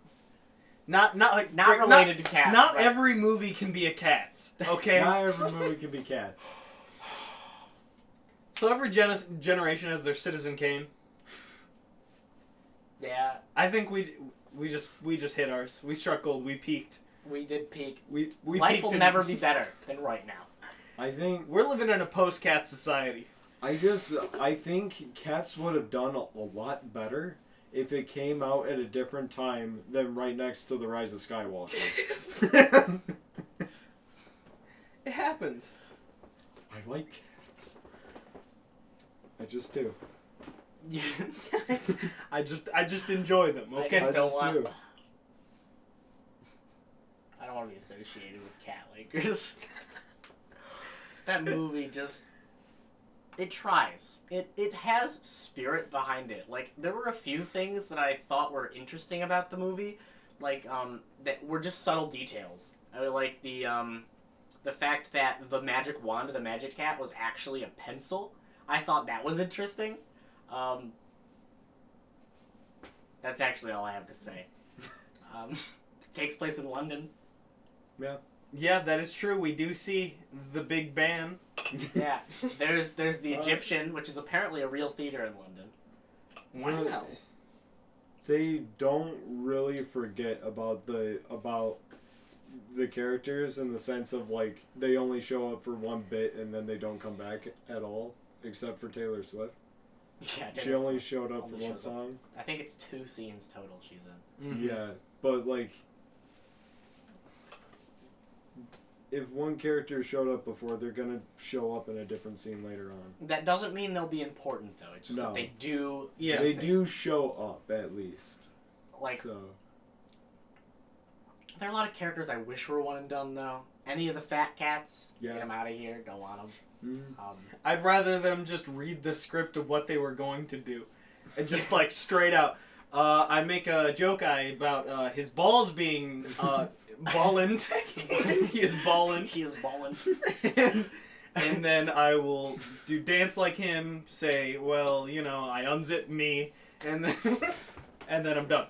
Not Related to Cats. Not but- every movie can be a Cats. Okay. Not every movie can be Cats. So every generation has their Citizen Kane. Yeah, I think we just hit ours. We struck gold. We peaked. we did peak. We Life peaked will in- never be better than right now. I think We're living in a post-cat society. I think Cats would have done a lot better if it came out at a different time than right next to The Rise of Skywalker. It happens. I like cats. I just do. I just enjoy them. Okay. I I don't just want- do. I don't want to be associated with cat lakers. That movie just... It tries. It has spirit behind it. Like, there were a few things that I thought were interesting about the movie. Like, that were just subtle details. Like, the fact that the magic wand of the magic cat was actually a pencil. I thought that was interesting. That's actually all I have to say. It takes place in London. Yeah. Yeah, that is true. We do see the Big Ben. Yeah. There's the Egyptian, which is apparently a real theater in London. Wow. They don't really forget about the characters in the sense of like they only show up for one bit and then they don't come back at all, except for Taylor Swift. Yeah, She only showed up for only one shows up. song. I think it's 2 scenes total she's in. Mhm. Yeah, but like, if one character showed up before, they're gonna show up in a different scene later on. That doesn't mean they'll be important though. It's just No. that they do. Yeah. They things. do show up at least. Like So there are a lot of characters I wish were one and done though. Any of the fat cats, Yeah. get them out of here. Don't want them. I'd rather them just read the script of what they were going to do, and just like straight out. I make a joke about his balls being ballin'. He is ballin'. He is balling. and then I will do dance like him. Say, well, you know, I unzip me, and then and then I'm done.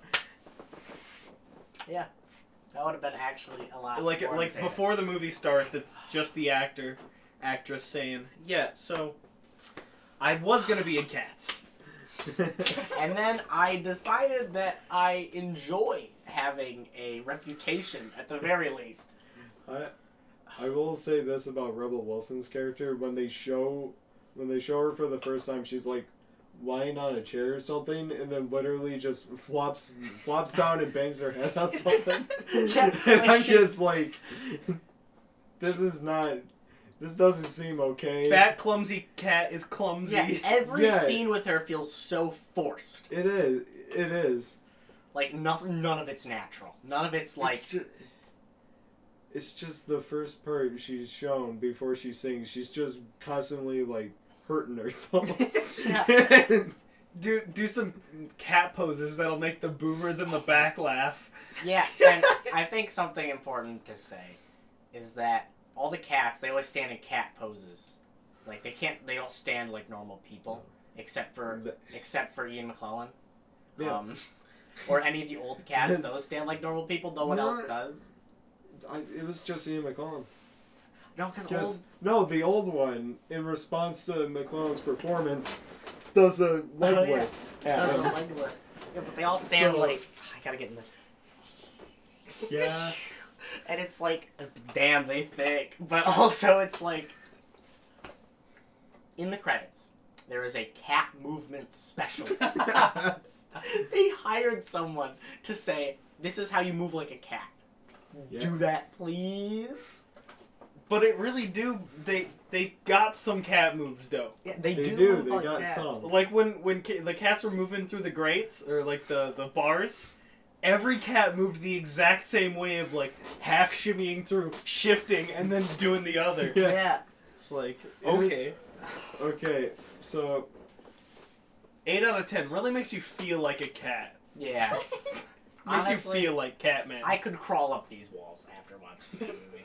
Yeah. That would have been actually a lot Like more entertaining. before the movie starts, it's just the actress saying, "Yeah, so I was gonna be in Cats." And then I decided that I enjoy having a reputation, at the very least. I will say this about Rebel Wilson's character: when they show her for the first time, she's like lying on a chair or something, and then literally just flops down and bangs her head on something. Yeah, And I'm just like, this doesn't seem okay. Fat clumsy cat is clumsy. Yeah, every Yeah. scene with her feels so forced. It is. Like, none of it's natural. None of it's like... It's just the first part she's shown before she sings. She's just constantly, like, hurting herself. Yeah. Do some cat poses that'll make the boomers in the back laugh. Yeah, and I think something important to say is that all the cats, they always stand in cat poses. Like, they don't stand like normal people, except for Ian McClellan. Yeah. Or any of the old cats, Yes. those stand like normal people, no one else does. It was just Ian McClellan. No, because No, the old one, in response to McClellan's performance, does a leg Oh, yeah. lift. does at a him. leg lift. Yeah, but they all stand So- like, I gotta get in the... Yeah. And it's like, damn, they think. But also it's like, in the credits, there is a cat movement specialist. They hired someone to say, this is how you move like a cat. Yeah. Do that, please. But it really they got some cat moves though. Yeah, they They do. do, move they like got cats. some. Like when the cats were moving through the grates or like the bars, every cat moved the exact same way of like half shimmying through, shifting, and then doing the other. Yeah. Yeah. It's like It was- okay, Okay, so 8 out of 10 really makes you feel like a cat. Yeah. Makes Honestly, you feel like Catman. I could crawl up these walls after watching that movie.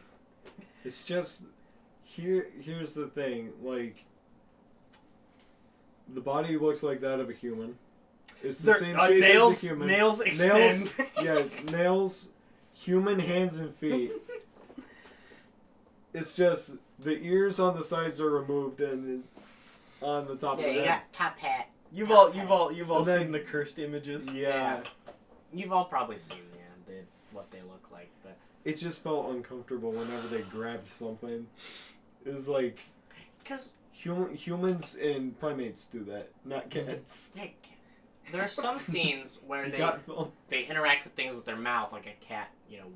it's just here's the thing, like the body looks like that of a human. It's the same shape nails, as a human. nails extend. Nails, human hands and feet. It's just the ears on the sides are removed and is on the top Yeah, of the you head. got top hat. You've all And then- seen the cursed images. Yeah. You've all probably seen what they look like, but It just felt uncomfortable whenever they grabbed something. It was like because humans and primates do that, not cats. yeah, there are some scenes where You they got films. interact with things with their mouth like a cat,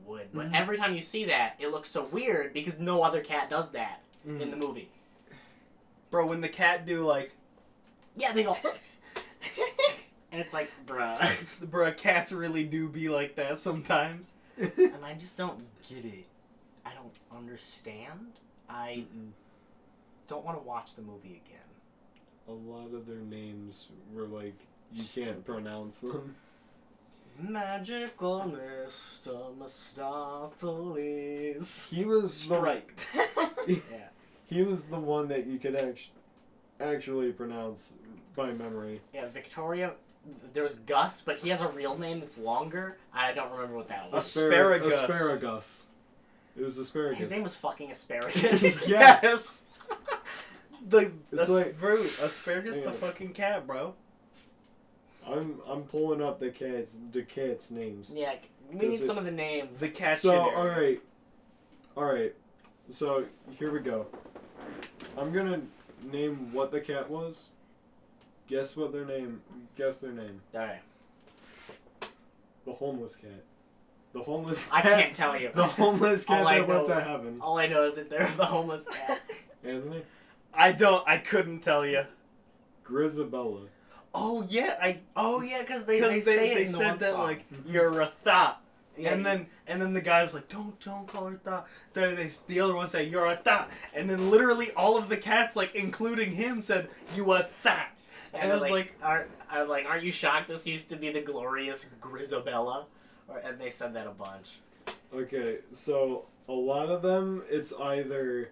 would. But Mhm. every time you see that, it looks so weird because no other cat does that in the movie. Bro, when the cat do like, Yeah, they go. And it's like, bruh. bro, cats really do be like that sometimes. And I just don't get it. I don't understand. I don't want to watch the movie again. A lot of their names were like you can't pronounce them. Magical Mr. Mistopheles. He was Striped. Yeah. He was the one that you could actually pronounce by memory. Yeah, Victoria. There was Gus, but he has a real name that's longer. I don't remember what that was. Asparagus. Asparagus. It was asparagus. His name was fucking Asparagus. Yeah. Yes. It's like- bro, asparagus Yeah. the fucking cat, bro. I'm pulling up the cats names. Yeah, we need some of the names. The cat. So shit all right. So here we go. I'm gonna name what the cat was. Guess their name. Alright. The homeless cat. The homeless I cat. can't tell you. The homeless cat All I that went know- to heaven. All I know is that they're the homeless cat. Anthony? I couldn't tell you. Grisabella. Oh yeah, Oh yeah, because they because say it they in the said one that song. like you're a thought. Yeah, and then the guy's like, don't call her thought. The other one said, you're a thought. And then literally all of the cats, like including him, said, you a thought. And I was like, aren't you shocked this used to be the glorious Grisabella? And they said that a bunch. Okay, so a lot of them, it's either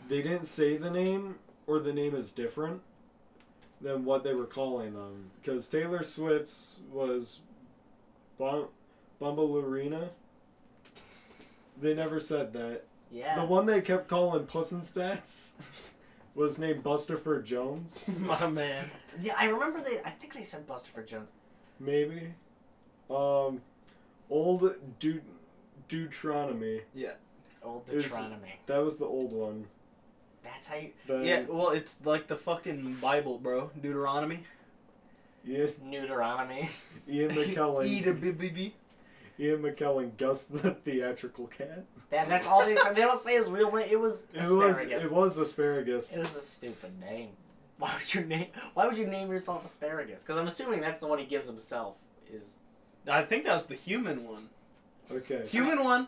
they didn't say the name or the name is different than what they were calling them. Because Taylor Swift's was Bumbalurina. They never said that. Yeah. The one they kept calling Puss in Spats was named Busterford Jones. My man. Yeah, I remember I think they said Busterford Jones. Maybe. Old Deuteronomy. Yeah. Old Is- Deuteronomy. That was the old one. That's how you... Then Yeah, well, it's like the fucking Bible, bro. Deuteronomy. Ian, Deuteronomy. Ian McKellen. E-to-B-B-B. Ian McKellen, Gus the theatrical cat. That's all they said. They don't say his real name. It was asparagus. It was asparagus. It was a stupid name. Why would you name yourself asparagus? Because I'm assuming that's the one he gives himself. Is I think that was the human one. Okay. Human one,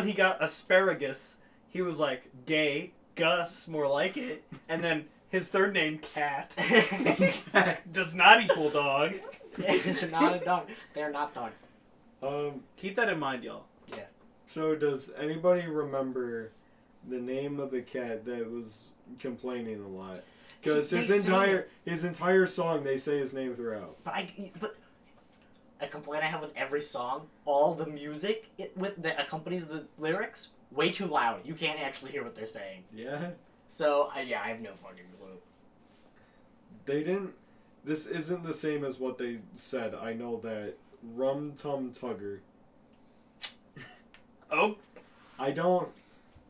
he got asparagus. He was like, gay, Gus, more like it. And then his third name, Cat, does not equal dog. it's not a dog. They're not dogs. Keep that in mind, y'all. So does anybody remember the name of the cat that was complaining a lot? Because his entire song, they say his name throughout. But a complaint I have with every song, all the music that accompanies the lyrics, way too loud. You can't actually hear what they're saying. Yeah. So I have no fucking clue. They didn't. This isn't the same as what they said. I know that. Rum Tum Tugger. Oh. I don't.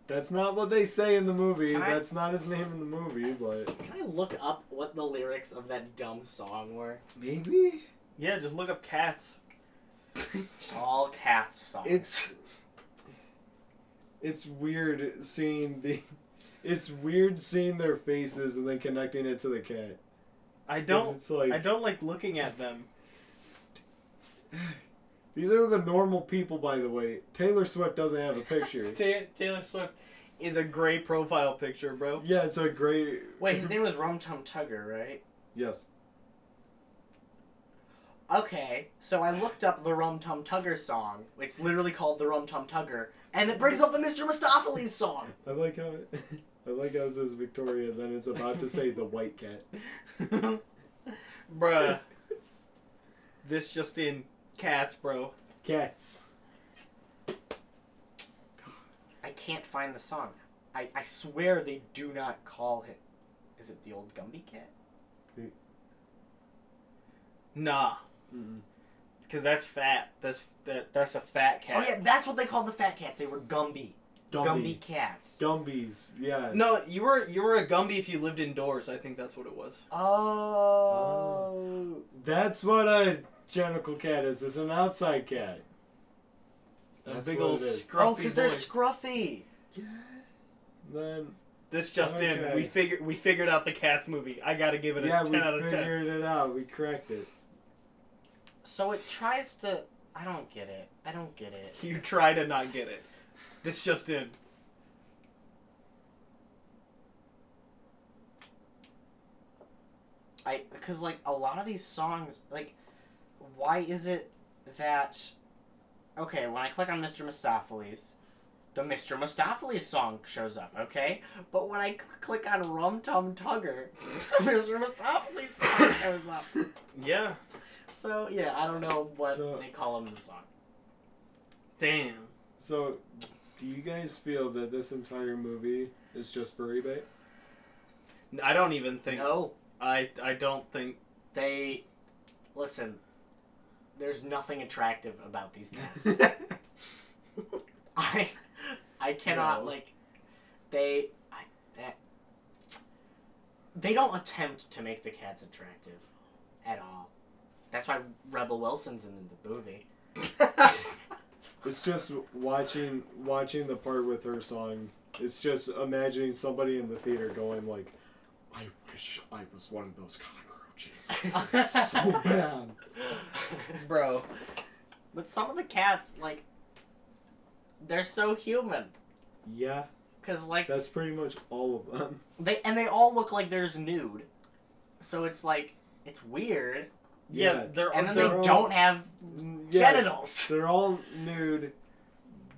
That's not what they say in the movie. Can I- That's not his name in the movie, but. Can I look up what the lyrics of that dumb song were? Maybe? Yeah, just look up cats. All cats songs. It's weird seeing the. It's weird seeing their faces and then connecting it to the cat. I 'Cause don't. It's like, I don't like looking at them. these are the normal people, by the way. Taylor Swift doesn't have a picture. Taylor Swift is a gray profile picture, bro. Yeah, it's a great. Wait, his name was Rum Tum Tugger, right? Yes. Okay, so I looked up the Rum Tum Tugger song, which is literally called the Rum Tum Tugger, and it brings up the Mr. Mistopheles song. I like how it says Victoria, then it's about to say the white cat. Bruh. This just in. Cats, bro. Cats. I can't find the song. I swear they do not call it. Is it the old Gumby cat? Nah. Because that's fat. That's a fat cat. Oh yeah, that's what they called the fat cats. They were Gumby. Gumby cats. Gumbies, yeah. No, you were a Gumby if you lived indoors. I think that's what it was. Oh. That's what a genital cat is. It's an outside cat. That's a big what old it is. scruffy Oh, because they're boy. scruffy. Yeah. Then This just in. Okay. We figured out the Cats movie. I gotta give it a 10 out of 10. we figured it out. We cracked it. So it tries to. I don't get it. I don't get it. You try to not get it. This just in. Because like a lot of these songs, like, why is it that? Okay, when I click on Mr. Mistopheles, the Mr. Mistopheles song shows up, okay? But when I click on Rum Tum Tugger, the Mr. Mistopheles song shows up. Yeah. So, yeah, I don't know what So- they call him in the song. Damn. So, do you guys feel that this entire movie is just furry bait? I don't even think. No, I don't think. they... Listen, there's nothing attractive about these cats. I cannot, No. like... They don't attempt to make the cats attractive at all. That's why Rebel Wilson's in the movie. It's just watching the part with her song. It's just imagining somebody in the theater going like, I wish I was one of those cockroaches. So bad. Bro. But some of the cats, like, they're so human. Yeah, Because, like, that's pretty much all of them. they all look like they're just nude. So it's like, it's weird. Yeah, they're And then they're they all- don't have Yeah, genitals. They're all nude,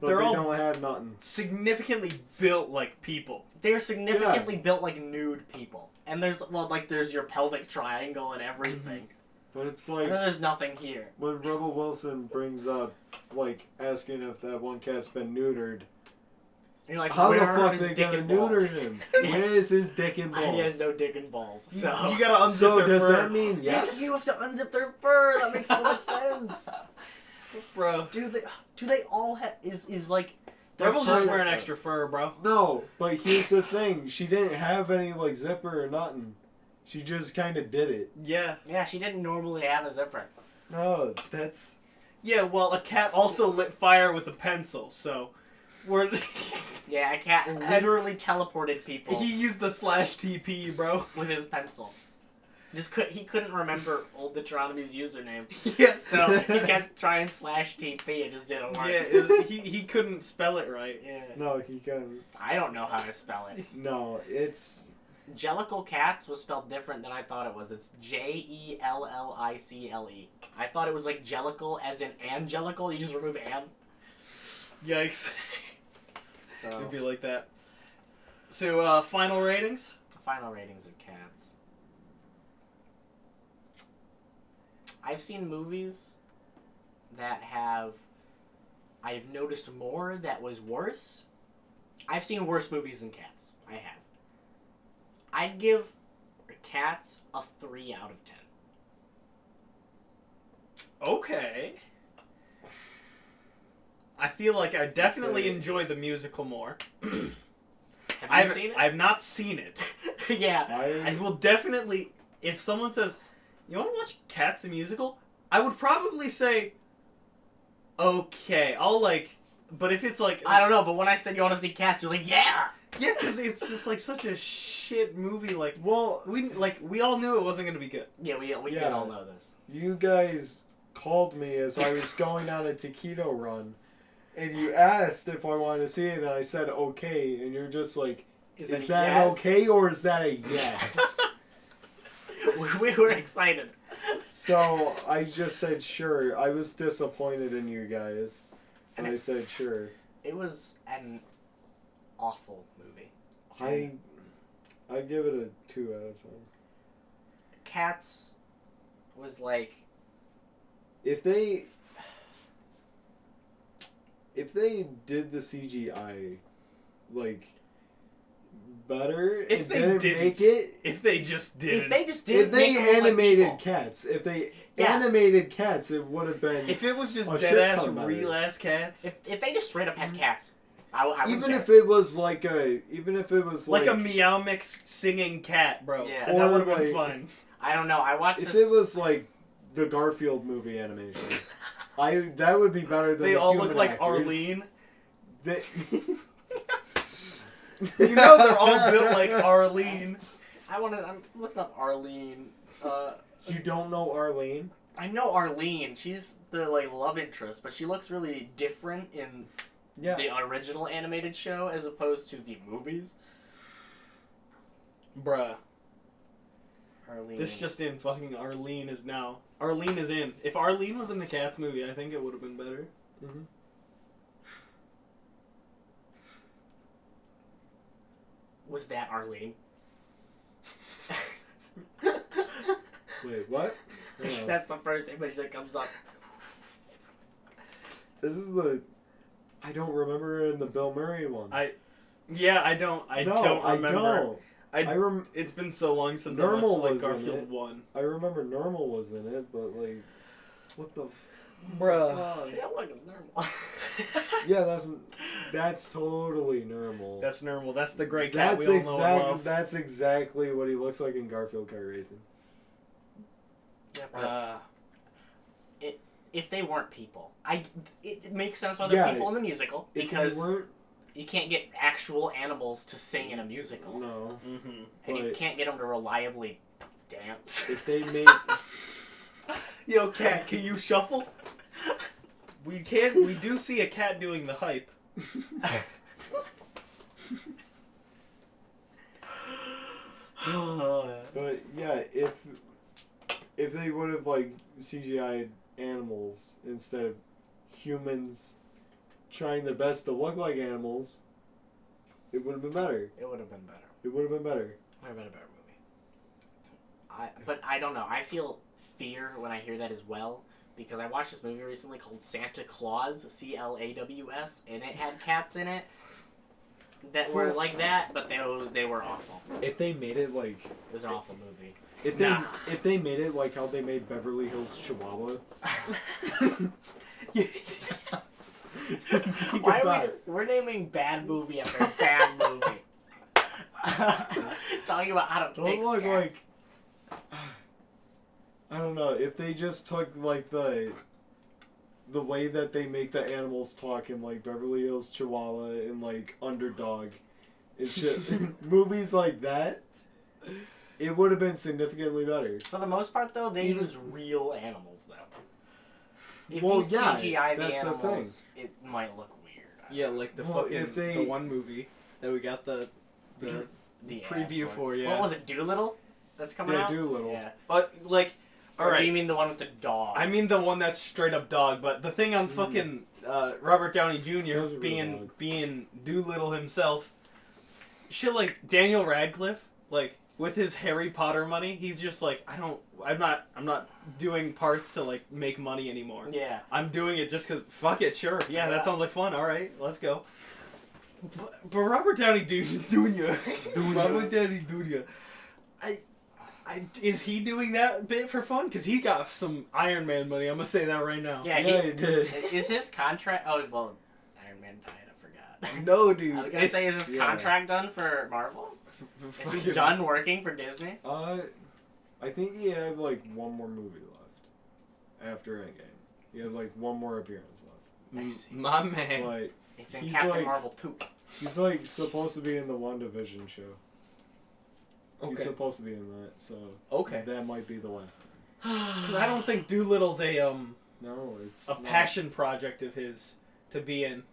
but They're they all- don't have nothing. significantly built like people. They're significantly built like nude people. And there's, well, like, there's your pelvic triangle and everything. But it's And like then there's nothing here. when Rebel Wilson brings up like asking if that one cat's been neutered. And you're like, How the where are fuck his they dick gonna and neuter balls? him? Where is his dick and balls? He has no dick and balls. So You gotta unzip So their does fur. that mean yes? You have to unzip their fur. That makes so much sense. Bro. Do they all have is like their Rebel's just fur- wearing extra fur, bro. No, but here's the thing. She didn't have any like zipper or nothing. She just kind of did it. Yeah. Yeah, she didn't normally have a zipper. No, that's Yeah, well, a cat also lit fire with a pencil, so we're Yeah, a cat literally teleported people he used the /TP, bro. with his pencil. He couldn't remember Old Deuteronomy's username, Yeah. so he kept trying /TP. It just didn't work. Yeah, he couldn't spell it right. Yeah. no. He can. I don't know how to spell it. No, it's Jellicle Cats was spelled different than I thought it was. It's Jellicle. I thought it was like Jellicle as in Angelical. You just remove an. Yikes. So It'd be like that. So, final ratings? final ratings of cats. I've seen movies that I've noticed more that was worse. I've seen worse movies than Cats. I have. I'd give Cats a 3 out of 10. Okay. I feel like I definitely So- enjoy the musical more. Have you seen it? I've not seen it. Yeah. I will definitely, if someone says, you want to watch Cats the Musical? I would probably say, okay. But if it's like... I don't know, but when I said you want to see Cats, you're like, yeah! Yeah, because it's just like such a shit movie. Like, well. we all knew it wasn't going to be good. Yeah, we did Yeah. all know this. You guys called me as I was going on a taquito run, and you asked if I wanted to see it, and I said okay, and you're just like, is it a that yes? okay or is that a yes? We were excited. So I just said sure. I was disappointed in you guys, and I said sure. It was an awful movie. I'd give it a 2 out of 10. Cats was like, If they did the CGI like better, If and they didn't didn't, make it. If they just did if they just If didn't they make them look animated like people. cats, if they Yeah. animated cats, it would have been. If it was just a dead shit ass ton better. real ass cats, If they just straight up had cats, I wouldn't even care. if it was like like a Meow Mix singing cat, bro, Yeah. and that Or would have been like- fun. I don't know. I watched if this. it was like the Garfield movie animation, that would be better than They the all human look like actors. Arlene. They- You know they're all built like Arlene. I'm looking up Arlene. you don't know Arlene? I know Arlene. She's the like love interest, but she looks really different in Yeah. the original animated show as opposed to the movies. Bruh. Arlene. This just in, fucking Arlene is now. Arlene is in. If Arlene was in the Cats movie, I think it would have been better. Mm-hmm. Was that Arlene? Wait, what? No. That's the first image that comes up. This is the. I don't remember her in the Bill Murray one. Yeah, I don't remember. I don't. I it's been so long since Normal I watched was in Garfield it. 1. I remember Normal was in it, but like, what the? Bruh. Yeah, look, it's normal. Yeah, that's totally normal. That's normal. That's the great cat That's we all know and love. That's exactly what he looks like in Garfield Kart Racing. Yeah, but if they weren't people, it makes sense why Yeah, they're people in the musical If because they weren't, you can't get actual animals to sing in a musical, no. Mm-hmm. and you but- can't get them to reliably dance. If they made, Yo, cat, can you shuffle? We do see a cat doing the hype. but yeah, if they would have like CGI'd animals instead of humans trying their best to look like animals, it would have been better. It would have been better. It would have been better. It would have been a better movie. But I don't know. I feel fear when I hear that as well because I watched this movie recently called Santa Claus, Claws, and it had cats in it that were like that, but they were awful. If they made it like, It was an awful movie. if they made it like how they made Beverly Hills Chihuahua. Why are we're naming bad movie after bad movie? Talking about how to fix look cats. I don't know, if they just took like the way that they make the animals talk in like Beverly Hills Chihuahua and like Underdog and shit, movies like that, it would have been significantly better. For the most part, though, they use real animals, though. If Well, you yeah, CGI the that's the animals, it might look weird. Yeah, like the Well, fucking if they- the one movie that we got the The preview ad for, yeah. What was it, Doolittle? That's coming out? Doolittle. Yeah. But like, all Or right. do you mean the one with the dog? I mean the one that's straight up dog, but the thing on fucking Robert Downey Jr. That was a real being dog. being Doolittle himself, shit like Daniel Radcliffe, like with his Harry Potter money, he's just like I'm not doing parts to like make money anymore. Yeah. I'm doing it just cause fuck it, sure, yeah, that sounds like fun. All right, let's go. But Robert Downey Jr. Robert Downey Jr. Is he doing that bit for fun? Because he got some Iron Man money. I'm gonna say that right now. Yeah, Yeah, he did. Is his contract... Oh, well, Iron Man died, I forgot. No, dude. I was gonna say, is his yeah. contract done for Marvel? Is he Fucking- done working for Disney? I think he had like one more movie left after Endgame. He had like one more appearance left. My man. Like It's in He's Captain like- Marvel 2. he's like supposed to be in the WandaVision show. He's Okay. supposed to be in that, so Okay. that might be the last time. Because I don't think Doolittle's No, it's a not. passion project of his to be in.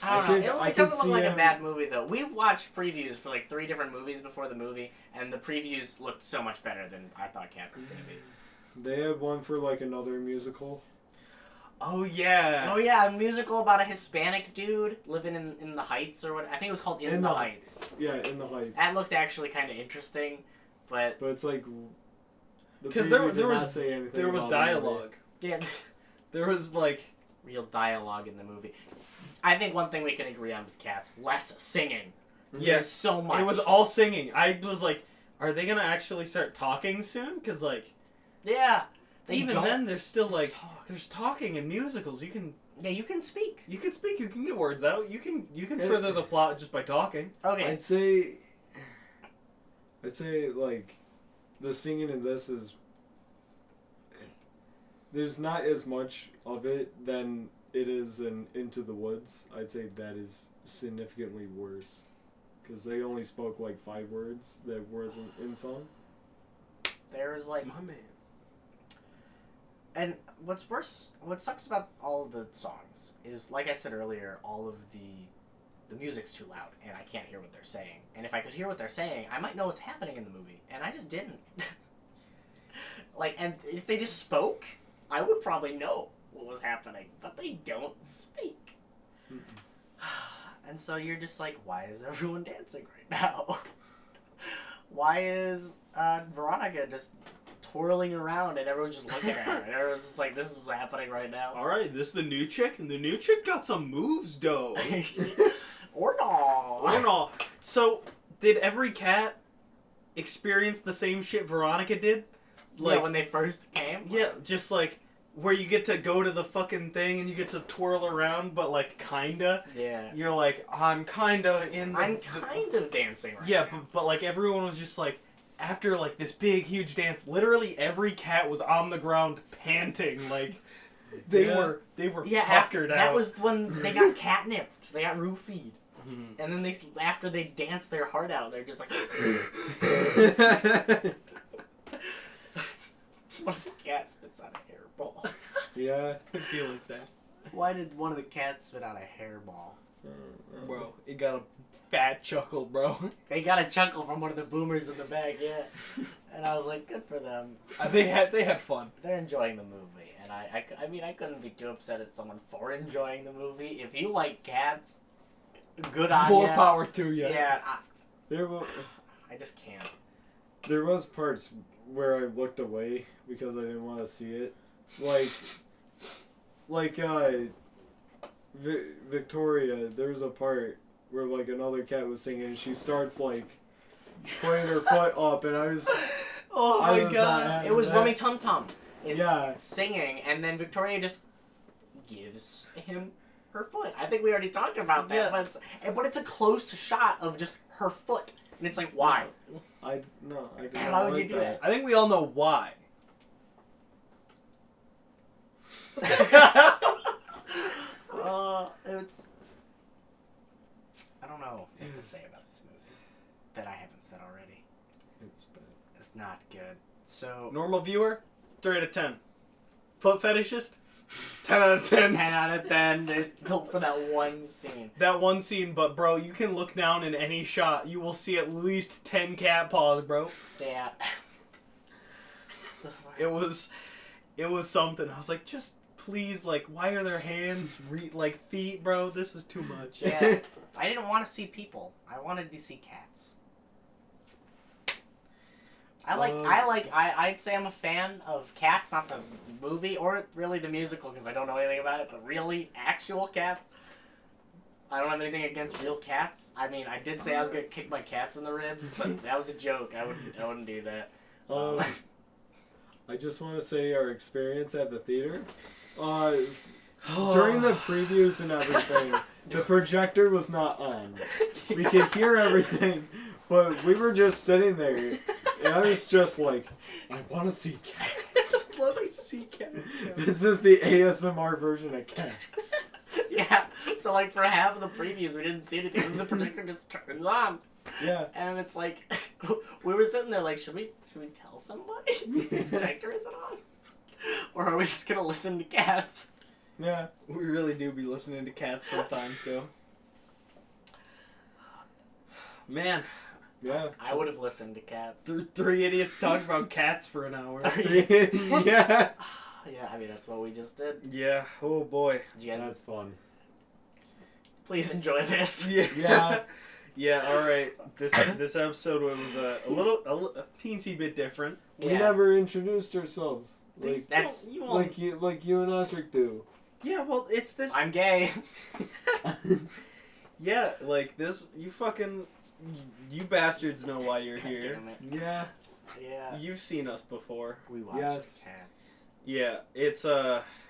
I don't I could- know. I It could doesn't look see like a him- bad movie, though. We watched previews for like 3 different movies before the movie, and the previews looked so much better than I thought Cats was going to be. They had one for like another musical. Oh yeah. Oh yeah, a musical about a Hispanic dude living in the Heights or what. I think it was called In the Heights. Yeah, In the Heights. That looked actually kind of interesting, but But it's like the 'Cause preview there did was- not say anything There was about the movie. dialogue. yeah, There was like. real dialogue in the movie. I think one thing we can agree on with Cats: less singing. There's Yes. so much. It was all singing. I was like, are they gonna actually start talking soon? Because like. Yeah. They Even don't then, there's still just like talk. there's talking in musicals. You can you can speak. speak. You can get words out. You can It- further the plot just by talking. Okay. I'd say like the singing in this is there's not as much of it than it is in Into the Woods. I'd say that is significantly worse because they only spoke like 5 words that wasn't in song. There was like, My man. and what's worse, what sucks about all of the songs is, like I said earlier, all of the music's too loud, and I can't hear what they're saying. And if I could hear what they're saying, I might know what's happening in the movie, and I just didn't. Like, and if they just spoke, I would probably know what was happening, but they don't speak. And so you're just like, why is everyone dancing right now? Why is Veronica just twirling around and everyone's just looking at her? And everyone's just like, this is happening right now. All right, this is the new chick, and the new chick got some moves, though. Or no. Or no. So, did every cat experience the same shit Veronica did? Like, when they first came? Yeah, just like where you get to go to the fucking thing and you get to twirl around, but like kinda. Yeah. You're like, I'm kinda in the. I'm kind of dancing right Yeah, now. but like everyone was just like, after like this big huge dance, literally every cat was on the ground panting, like they Yeah. were Yeah, tuckered out. that was when they got catnipped. They got roofied. Mhm. And then after they danced their heart out, they're just like... One of the cats spits out a hairball. Yeah. I feel like that, Why did one of the cats spit out a hairball? bro. It got a fat chuckle, bro. They got a chuckle from one of the boomers in the back, yeah. And I was like, good for them. They had fun. They're enjoying the movie. And I mean, I couldn't be too upset at someone for enjoying the movie. If you like cats, good on More ya. power to you. Yeah, I just can't. There was parts where I looked away because I didn't want to see it. Victoria, there's a part where like another cat was singing and she starts like putting her foot up and I was Oh I my was god. not having It was that. Rummy Tum Tum is Yeah. singing, and then Victoria just gives him her foot. I think we already talked about that, Yeah. but it's a close shot of just her foot, and it's like, why? I did Why not would you like do that? I think we all know why. It's. I don't know what to say about this movie that I haven't said already. It's bad. It's not good. So Normal viewer, 3 out of 10. Foot fetishist, 10 out of 10. 10 out of 10. There's hope for that one scene. That one scene, but bro, you can look down in any shot, you will see at least 10 cat paws, bro. Yeah. It was something. I was like, just please, like, why are their hands like feet, bro? This is too much. Yeah. I didn't want to see people. I wanted to see cats. I'd say I'm a fan of Cats, not the movie or really the musical because I don't know anything about it, but really actual cats. I don't have anything against real cats. I mean, I did say I was gonna kick my cats in the ribs, but that was a joke. I wouldn't do that. I just want to say our experience at the theater. During the previews and everything, the projector was not on. We could hear everything, but we were just sitting there, and I was just like, I want to see cats. Let me see cats. This is the ASMR version of cats. Yeah. So like for half of the previews, we didn't see anything. And the projector just turns on, Yeah. and it's like we were sitting there like, should we tell somebody the projector isn't on, or are we just gonna listen to cats? Yeah. We really do be listening to cats sometimes, though. Man, Yeah. I would have listened to cats. 3 idiots talked about cats for an hour. Yeah. Yeah, I mean that's what we just did. Yeah. Oh boy. Did you guys That's fun. please enjoy this? Yeah. Yeah. All right. This episode was a teensy bit different. We Yeah. never introduced ourselves. Like That's You won't- like you and Osric do. Yeah. Well, it's this. I'm gay. Yeah. Like this. You fucking. You bastards know why you're God here. damn it. Yeah. Yeah. You've seen us before. We watched Yes. cats. Yeah. It's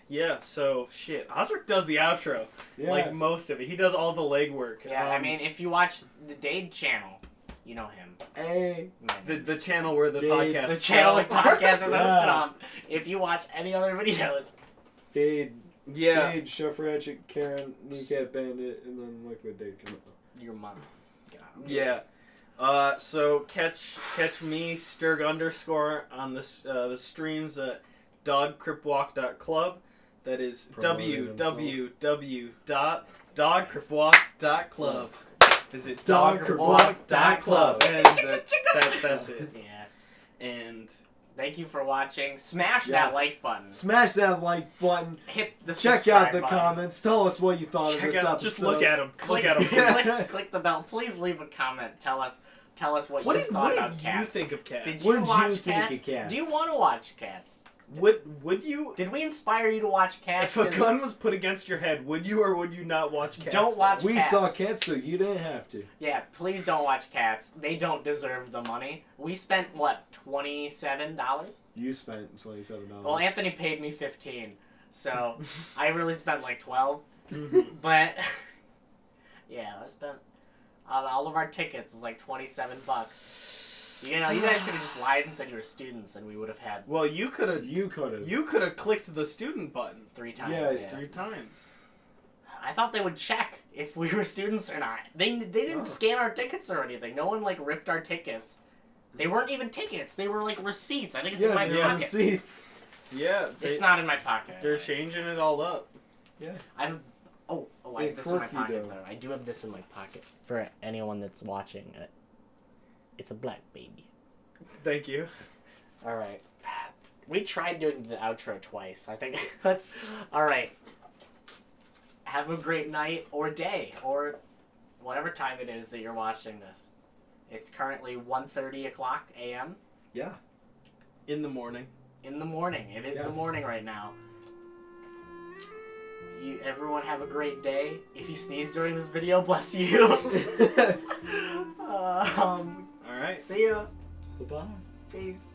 Yeah. So shit. Osric does the outro. Yeah. Like most of it. He does all the legwork. Yeah, I mean, if you watch the Dade channel, you know him. Hey. the channel where the Dade- podcast. The channel the podcast is hosted Yeah. on. If you watch any other videos, Dade, Yeah. Dade, Chef Ratchet, Karen, Kneecap Bandit, and then Liquid Dade come out. your mom. God. Yeah. So catch me Sturg _ on this the streams at dogcripwalk.club. That is Promoting www.dogcripwalk.club. Visit Dogcripwalk.club. and that's it. Yeah. And Thank you for watching. Smash Yes. that like button. Smash that like button. Hit the Check subscribe out the button. comments. Tell us what you thought of check this out, episode. just look at them. Click, Look at them. Yes. click the bell. Please leave a comment. Tell us what, What you did thought about you cats. think of cats? Did What you did watch you think cats? of cats? Do you want to watch cats? Would you? Did we inspire you to watch cats? If a 'Cause gun was put against your head, would you or would you not watch cats? Don't watch We cats. saw cats, so you didn't have to. Yeah, please don't watch cats. They don't deserve the money. We spent what, $27? You spent $27. Well, Anthony paid me $15, so I really spent like $12. Mhm. But yeah, I spent on all of our tickets was like $27. You know, you guys could have just lied and said you were students, and we would have had Well, you could have. You could have. You could have clicked the student button 3 times. Yeah, Yeah, 3 times. I thought they would check if we were students or not. They didn't Oh. scan our tickets or anything. No one like ripped our tickets. They weren't even tickets. They were like receipts. I think it's in my they're pocket. receipts. Yeah, It's not in my pocket. They're changing it all up. I have. I Hey, have this in my quirky pocket though. though. I do have this in my pocket for anyone that's watching it. It's a black baby. Thank you. All right. We tried doing the outro twice. I think that's all right. Have a great night or day or whatever time it is that you're watching this. It's currently 1:30 a.m. Yeah. In the morning. in the morning. It is the Yes. morning right now. Everyone have a great day. If you sneeze during this video, bless you. All right. See ya. Bye-bye. Peace.